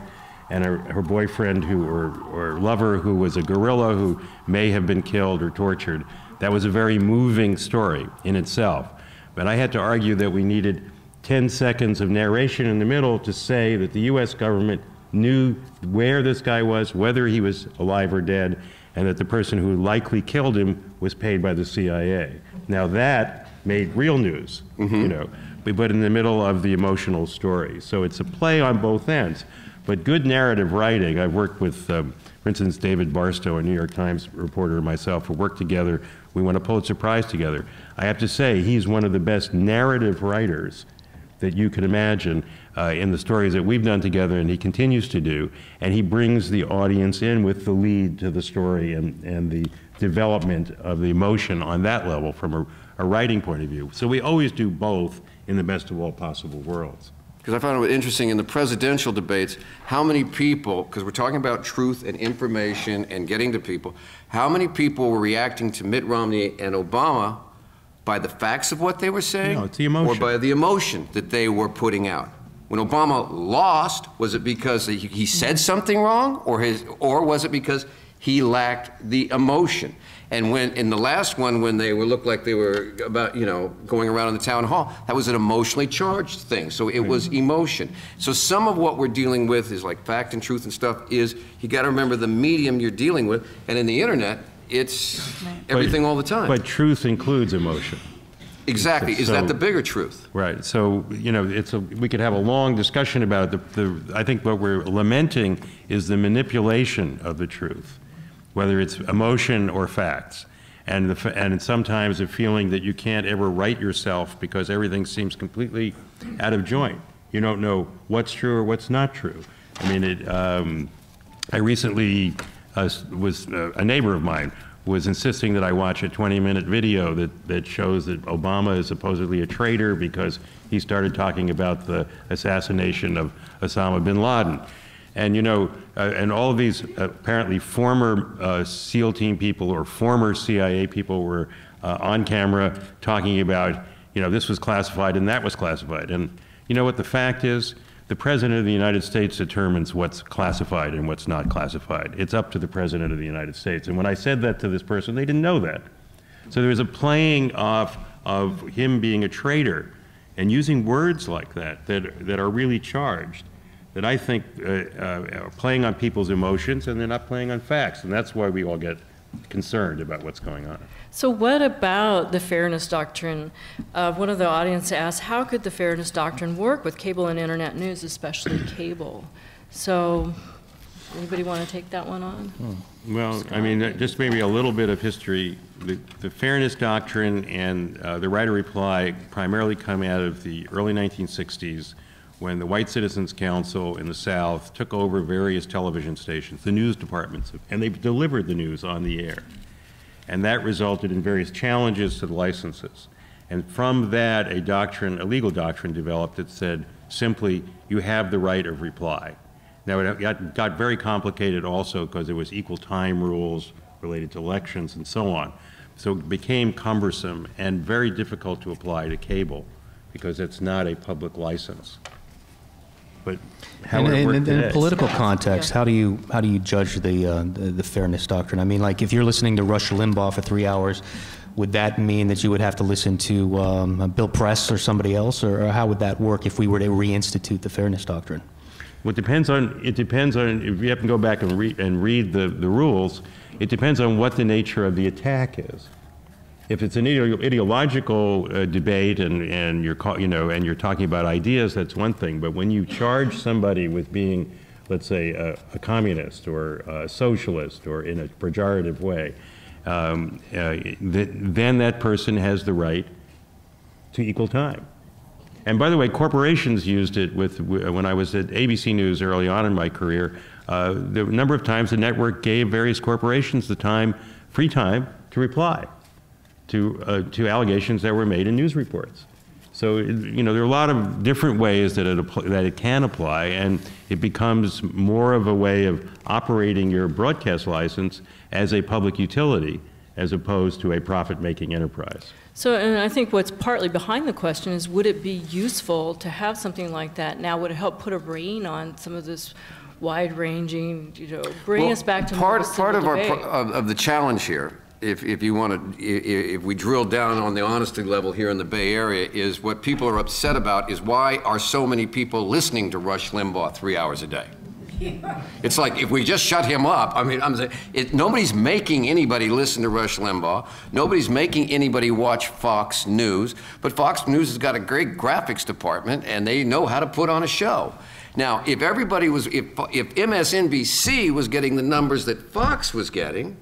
and her boyfriend or lover who was a guerrilla who may have been killed or tortured. That was a very moving story in itself. But I had to argue that we needed 10 seconds of narration in the middle to say that the US government knew where this guy was, whether he was alive or dead, and that the person who likely killed him was paid by the CIA. Now that made real news, you know, but in the middle of the emotional story. So it's a play on both ends. But good narrative writing, I've worked with, for instance, David Barstow, a New York Times reporter, and myself, who worked together. We won a Pulitzer Prize together. I have to say, he's one of the best narrative writers that you can imagine in the stories that we've done together, and he continues to do. And he brings the audience in with the lead to the story and the development of the emotion on that level from a writing point of view. So we always do both in the best of all possible worlds. Because I found it interesting in the presidential debates, how many people, because we're talking about truth and information and getting to people, how many people were reacting to Mitt Romney and Obama by the facts of what they were saying? No, it's the emotion. Or by the emotion that they were putting out? When Obama lost, was it because he said something wrong, or was it because he lacked the emotion? And when in the last one, when they looked like they were about, you know, going around in the town hall, that was an emotionally charged thing. So it was emotion. So some of what we're dealing with is like fact and truth and stuff is, you got to remember the medium you're dealing with. And in the internet, it's everything all the time. But truth includes emotion. Exactly. Is that the bigger truth? Right. So, you know, we could have a long discussion about it. I think what we're lamenting is the manipulation of the truth, whether it's emotion or facts, and sometimes a feeling that you can't ever right yourself because everything seems completely out of joint. You don't know what's true or what's not true. I mean, I recently a neighbor of mine was insisting that I watch a 20-minute video that shows that Obama is supposedly a traitor because he started talking about the assassination of Osama bin Laden. And, you know, and all of these apparently former SEAL team people or former CIA people were on camera talking about, you know, this was classified and that was classified. And you know what the fact is? The President of the United States determines what's classified and what's not classified. It's up to the President of the United States. And when I said that to this person, they didn't know that. So there was a playing off of him being a traitor and using words like that that are really charged, that I think are playing on people's emotions, and they're not playing on facts. And that's why we all get concerned about what's going on. So what about the fairness doctrine? One of the audience asked, how could the fairness doctrine work with cable and internet news, especially cable? So anybody want to take that one on? Well, I mean, just maybe a little bit of history. The fairness doctrine and the right of reply primarily come out of the early 1960s, when the White Citizens Council in the South took over various television stations, the news departments, and they delivered the news on the air. And that resulted in various challenges to the licenses. And from that, a legal doctrine developed that said simply, you have the right of reply. Now, it got very complicated also because there was equal time rules related to elections and so on. So it became cumbersome and very difficult to apply to cable because it's not a public license. But how would it work today? In a political context, how do you judge the fairness doctrine? I mean, like if you're listening to Rush Limbaugh for 3 hours, would that mean that you would have to listen to Bill Press or somebody else, or how would that work if we were to reinstitute the fairness doctrine? Well, it depends on if you have to go back and read the rules. It depends on what the nature of the attack is. If it's an ideological debate and you're talking about ideas, that's one thing. But when you charge somebody with being, let's say, a communist or a socialist or in a pejorative way, then that person has the right to equal time. And by the way, corporations used it when I was at ABC News early on in my career. The number of times the network gave various corporations the time, free time, to reply. to allegations that were made in news reports. So, you know, there are a lot of different ways that it can apply, and it becomes more of a way of operating your broadcast license as a public utility as opposed to a profit-making enterprise. So, and I think what's partly behind the question is, would it be useful to have something like that now? Would it help put a rein on some of this wide-ranging, you know, bring us back to part of debate? of the challenge here, if you want to, if we drill down on the honesty level here in the Bay Area, is what people are upset about is why are so many people listening to Rush Limbaugh 3 hours a day? It's like, if we just shut him up, I mean, I'm saying, nobody's making anybody listen to Rush Limbaugh. Nobody's making anybody watch Fox News. But Fox News has got a great graphics department, and they know how to put on a show. Now, if everybody was, if MSNBC was getting the numbers that Fox was getting,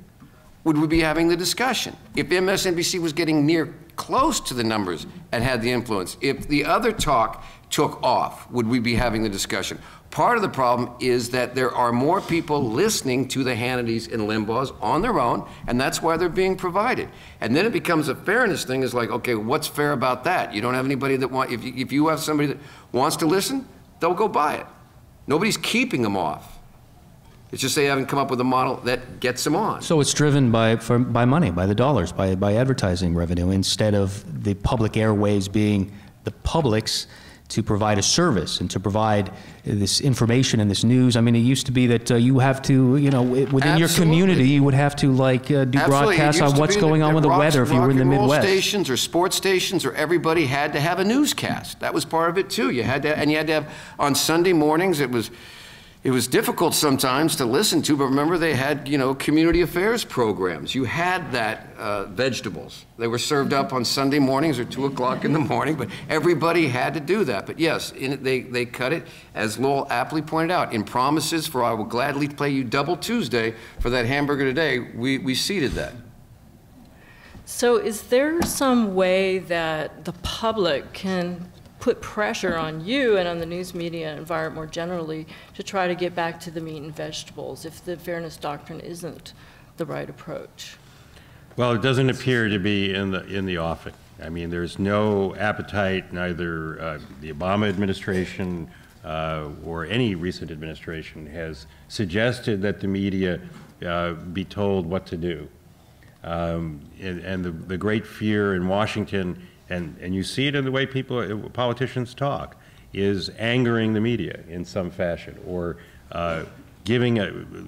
would we be having the discussion? If MSNBC was getting near close to the numbers and had the influence, if the other talk took off, would we be having the discussion? Part of the problem is that there are more people listening to the Hannitys and Limbaughs on their own, and that's why they're being provided. And then it becomes a fairness thing. It's like, okay, what's fair about that? You don't have anybody that if you have somebody that wants to listen, they'll go buy it. Nobody's keeping them off. It's just they haven't come up with a model that gets them on. So it's driven by money, by the dollars, by advertising revenue, instead of the public airwaves being the public's to provide a service and to provide this information and this news. I mean, it used to be that you have to, you know, within your community, you would have to like do broadcasts on what's going on with the weather if you were in the Midwest. Stations or sports stations or everybody had to have a newscast. That was part of it too. You had to, and you had to have on Sunday mornings. It was difficult sometimes to listen to, but remember they had, you know, community affairs programs. You had that vegetables. They were served up on Sunday mornings or 2 o'clock in the morning, but everybody had to do that. But yes, they cut it, as Lowell aptly pointed out, in promises for I will gladly play you double Tuesday for that hamburger today, we seeded that. So is there some way that the public can put pressure on you and on the news media environment more generally to try to get back to the meat and vegetables if the fairness doctrine isn't the right approach? Well, it doesn't appear to be in the offing. I mean, there's no appetite, neither the Obama administration or any recent administration has suggested that the media be told what to do. And the great fear in Washington, and you see it in the way politicians talk, is angering the media in some fashion, or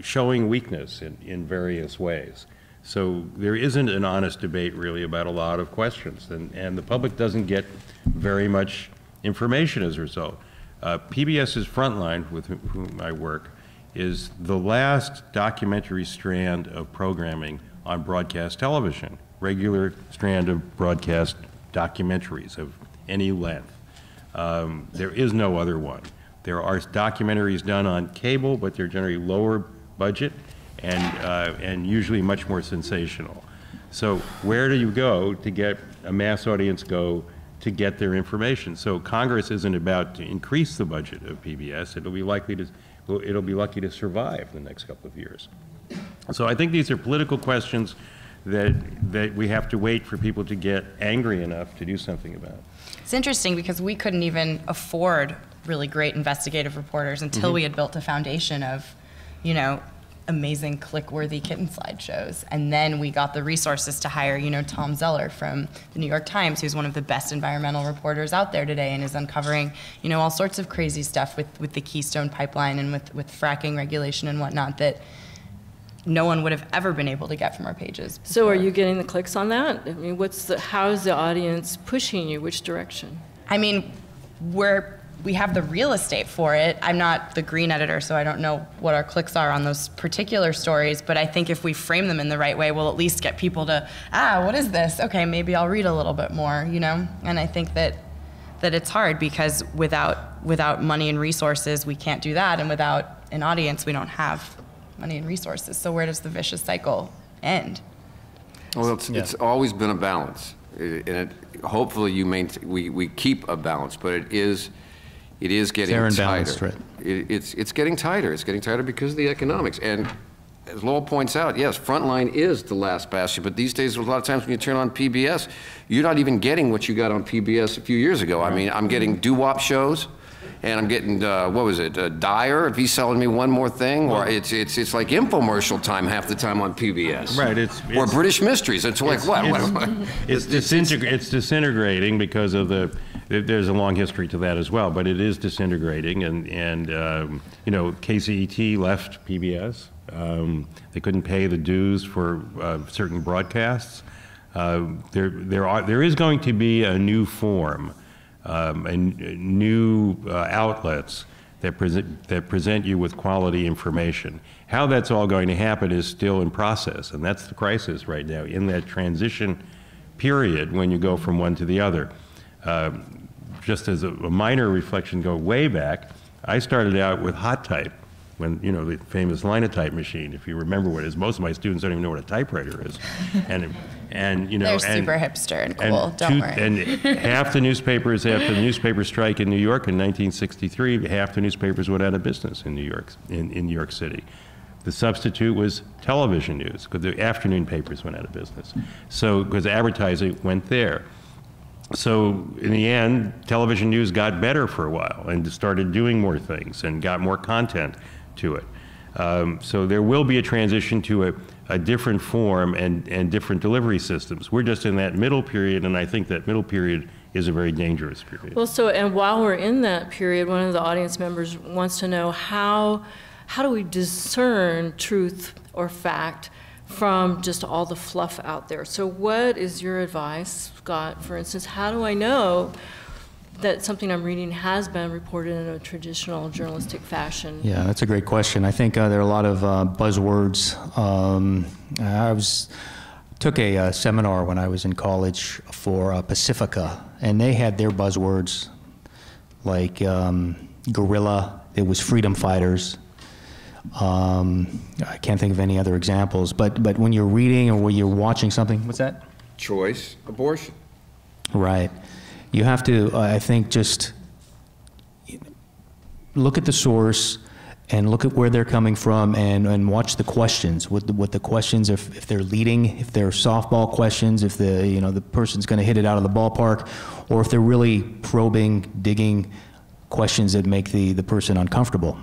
showing weakness in various ways. So there isn't an honest debate really about a lot of questions, and the public doesn't get very much information as a result. PBS's Frontline, with whom I work, is the last documentary strand of programming on broadcast television, regular strand of broadcast documentaries of any length. There is no other one. There are documentaries done on cable, but they're generally lower budget and usually much more sensational. So where do you go to get a mass audience go to get their information? So Congress isn't about to increase the budget of PBS. It'll be lucky to survive the next couple of years. So I think these are political questions that we have to wait for people to get angry enough to do something about. It's interesting because we couldn't even afford really great investigative reporters until we had built a foundation of, you know, amazing click-worthy kitten slideshows. And then we got the resources to hire, you know, Tom Zeller from the New York Times, who's one of the best environmental reporters out there today and is uncovering, you know, all sorts of crazy stuff with the Keystone Pipeline and with fracking regulation and whatnot that no one would have ever been able to get from our pages before. So are you getting the clicks on that? I mean, how's the audience pushing you? Which direction? I mean, we have the real estate for it. I'm not the green editor, so I don't know what our clicks are on those particular stories, but I think if we frame them in the right way, we'll at least get people to, what is this? Okay, maybe I'll read a little bit more, you know? And I think that it's hard because without money and resources, we can't do that, and without an audience, we don't have money and resources. So where does the vicious cycle end? Well, it's always been a balance, and hopefully we keep a balance, but it is getting tighter. Right? It's getting tighter. It's getting tighter because of the economics, and as Lowell points out, yes, Frontline is the last bastion, but these days, a lot of times when you turn on PBS, you're not even getting what you got on PBS a few years ago. I mean, I'm getting doo-wop shows, and I'm getting, what was it, Dyer, if he's selling me one more thing, or it's like infomercial time half the time on PBS. Right, or British Mysteries. It's like, what? It's disintegrating because of there's a long history to that as well, but it is disintegrating, and you know, KCET left PBS. They couldn't pay the dues for certain broadcasts. There is going to be a new form and new outlets that present you with quality information. How that's all going to happen is still in process, and that's the crisis right now, in that transition period when you go from one to the other. Just as a minor reflection, go way back, I started out with hot type, when, you know, the famous Linotype machine, if you remember what it is. Most of my students don't even know what a typewriter is. And you know, they're super hipster and cool, don't worry. And half the newspapers, after the newspaper strike in New York in 1963, half the newspapers went out of business in New York, in New York City. The substitute was television news, because the afternoon papers went out of business. So, because advertising went there. So in the end, television news got better for a while and started doing more things and got more content to it. So there will be a transition to a different form and different delivery systems. We're just in that middle period, and I think that middle period is a very dangerous period. Well, so, and while we're in that period, one of the audience members wants to know how do we discern truth or fact from just all the fluff out there? So what is your advice, Scott, for instance? How do I know that something I'm reading has been reported in a traditional journalistic fashion? Yeah, that's a great question. I think there are a lot of buzzwords. Took a seminar when I was in college for Pacifica, and they had their buzzwords like guerrilla, it was freedom fighters. I can't think of any other examples, but when you're reading or when you're watching something, what's that? Choice, abortion. Right. You have to, I think, just look at the source and look at where they're coming from and watch the questions. What the questions, if they're leading, if they're softball questions, if the person's going to hit it out of the ballpark, or if they're really probing, digging questions that make the person uncomfortable.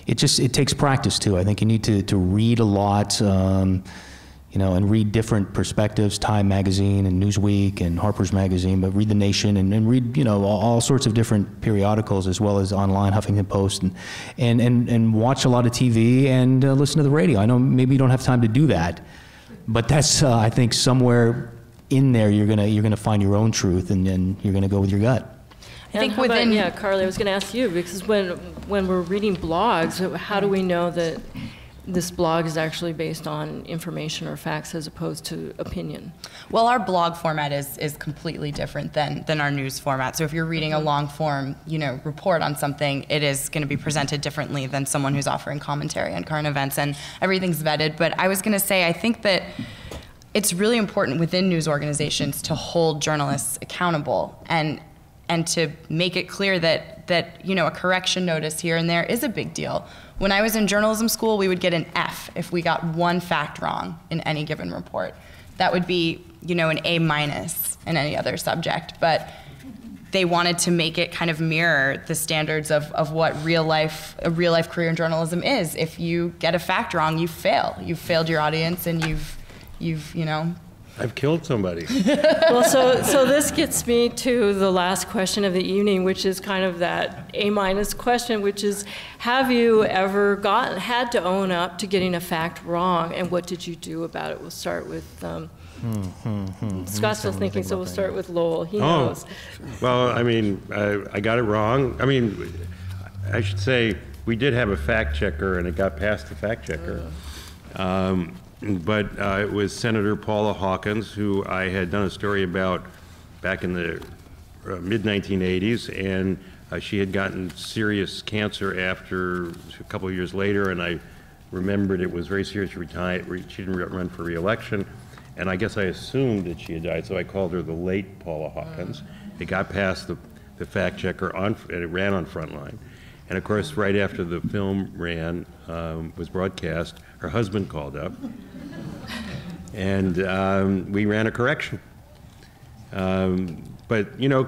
It takes practice too. I think you need to read a lot, and read different perspectives, Time Magazine and Newsweek and Harper's Magazine, but read The Nation and read, all sorts of different periodicals as well as online, Huffington Post, and watch a lot of TV and listen to the radio. I know maybe you don't have time to do that, but that's, I think, somewhere in there you're gonna find your own truth, and then you're gonna go with your gut. I think within... Yeah, Carly, I was going to ask you, because when we're reading blogs, how do we know that this blog is actually based on information or facts as opposed to opinion? Well, our blog format is completely different than our news format. So if you're reading a long form, report on something, it is going to be presented differently than someone who's offering commentary on current events, and everything's vetted. But I was going to say, I think that it's really important within news organizations to hold journalists accountable and to make it clear that a correction notice here and there is a big deal. When I was in journalism school, we would get an F if we got one fact wrong in any given report. That would be, an A- in any other subject. But they wanted to make it kind of mirror the standards of what a real life career in journalism is. If you get a fact wrong, you fail. You've failed your audience, and you've I've killed somebody. Well, so this gets me to the last question of the evening, which is kind of that A- question, which is, have you ever had to own up to getting a fact wrong, and what did you do about it? We'll start with, Scott's still thinking, so we'll start with Lowell. He knows. Well, I got it wrong. I should say, we did have a fact checker, and it got past the fact checker. But it was Senator Paula Hawkins, who I had done a story about back in the mid-1980s, and she had gotten serious cancer after a couple of years later, and I remembered it was very serious. She didn't run for re-election, and I guess I assumed that she had died, so I called her the late Paula Hawkins. It got past the fact checker, and it ran on Frontline. And of course, right after the film was broadcast, her husband called up, and we ran a correction. But you know,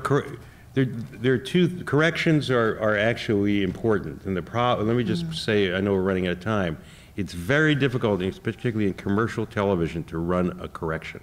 corrections are actually important. And let me just say, I know we're running out of time. It's very difficult, particularly in commercial television, to run a correction.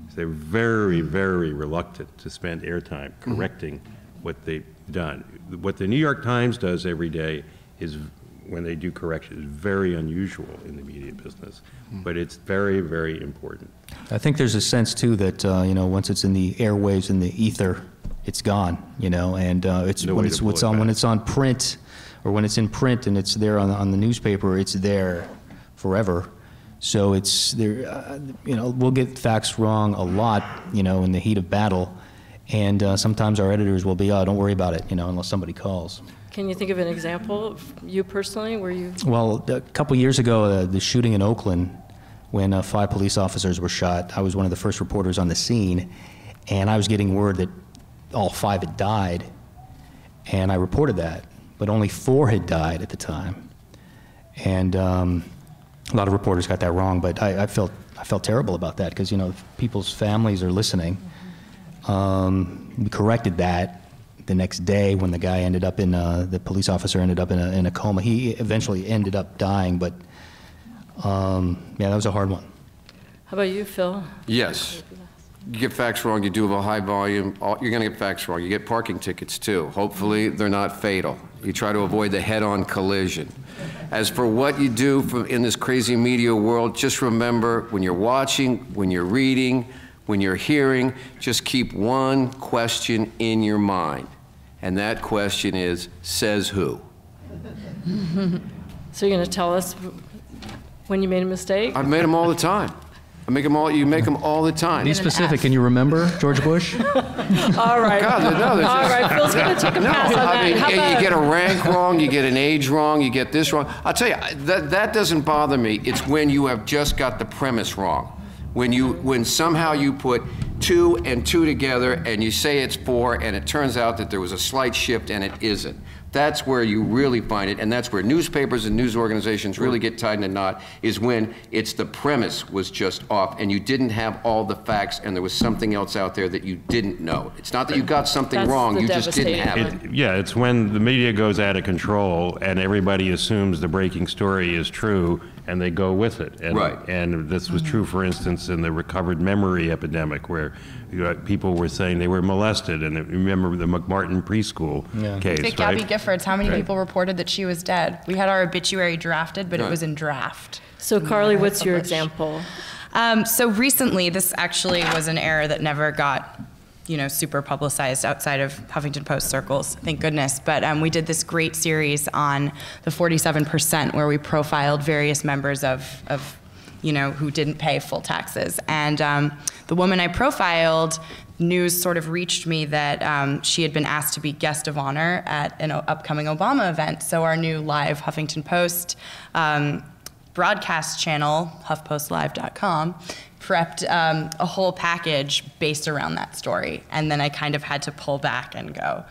So they're very, very reluctant to spend airtime correcting what they've done. What the New York Times does every day is, when they do corrections, very unusual in the media business, but it's very, very important. I think there's a sense too that you know, once it's in the airwaves, in the ether, it's gone. You know, and it's No when way it's to pull it when back. it's on print, or when it's in print and it's there on the newspaper, it's there forever. So it's there. You know, we'll get facts wrong a lot. You know, in the heat of battle. And sometimes our editors will be, oh, don't worry about it, you know, unless somebody calls. Can you think of an example, you personally, where you... Well, a couple years ago, the shooting in Oakland, when 5 police officers were shot, I was one of the first reporters on the scene, and I was getting word that all 5 had died, and I reported that, but only 4 had died at the time. And a lot of reporters got that wrong, but I felt terrible about that, because, you know, people's families are listening. We corrected that the next day when the guy ended up in, the police officer ended up in a coma. He eventually ended up dying, but yeah, that was a hard one. How about you, Phil? Yes. You get facts wrong, you do have a high volume, you're going to get facts wrong. You get parking tickets too. Hopefully they're not fatal. You try to avoid the head-on collision. As for what you do in this crazy media world, just remember, when you're watching, when you're reading, when you're hearing, just keep one question in your mind. And that question is, says who? So you're going to tell us when you made a mistake? I've made them all the time. You make them all the time. Be specific. Can you remember George Bush? All right. God, no, All right, Phil's going to take a pass on that. I mean, How you about- get a rank wrong, you get an age wrong, you get this wrong. I'll tell you, that doesn't bother me. It's when you have just got the premise wrong. When somehow you put 2 and 2 together and you say it's 4 and it turns out that there was a slight shift and it isn't. That's where you really find it, and that's where newspapers and news organizations really get tied in a knot, is when it's the premise was just off and you didn't have all the facts and there was something else out there that you didn't know. It's not that you got something That's wrong, the you just didn't devastating have it. one. Yeah, it's when the media goes out of control and everybody assumes the breaking story is true and they go with it. And, Right. And this was true, for instance, in the recovered memory epidemic, where people were saying they were molested. And remember the McMartin preschool case, Like right? Gabby Giffords, how many people reported that she was dead? We had our obituary drafted, but it was in draft. So Carly, what's your example? So recently, this actually was an error that never got, you know, super publicized outside of Huffington Post circles, thank goodness. But we did this great series on the 47%, where we profiled various members of you know, who didn't pay full taxes. And the woman I profiled, news sort of reached me that she had been asked to be guest of honor at an upcoming Obama event. So our new live Huffington Post broadcast channel, HuffPostLive.com, prepped a whole package based around that story. And then I kind of had to pull back and go.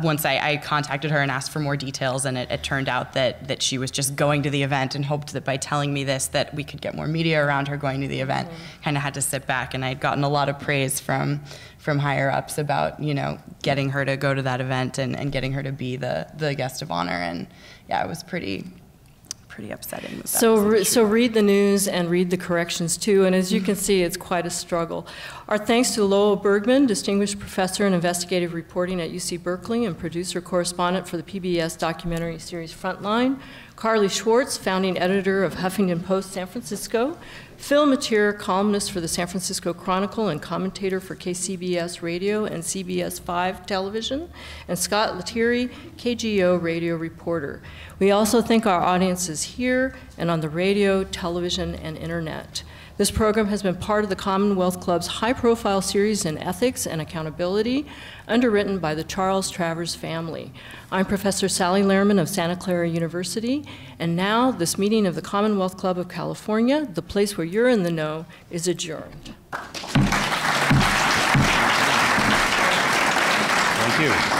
Once I contacted her and asked for more details, and it turned out that she was just going to the event and hoped that by telling me this that we could get more media around her going to the event. Kind of had to sit back, and I'd gotten a lot of praise from higher ups about, you know, getting her to go to that event and getting her to be the guest of honor. And yeah, it was pretty upsetting. That So read the news and read the corrections too, and as you can see, it's quite a struggle. Our thanks to Lowell Bergman, Distinguished Professor in Investigative Reporting at UC Berkeley and producer-correspondent for the PBS documentary series Frontline, Carly Schwartz, founding editor of Huffington Post San Francisco, Phil Matier, columnist for the San Francisco Chronicle and commentator for KCBS Radio and CBS 5 Television, and Scott Lettieri, KGO radio reporter. We also thank our audiences here and on the radio, television, and internet. This program has been part of the Commonwealth Club's high-profile series in ethics and accountability, underwritten by the Charles Travers family. I'm Professor Sally Lehrman of Santa Clara University, and now this meeting of the Commonwealth Club of California, the place where you're in the know, is adjourned. Thank you.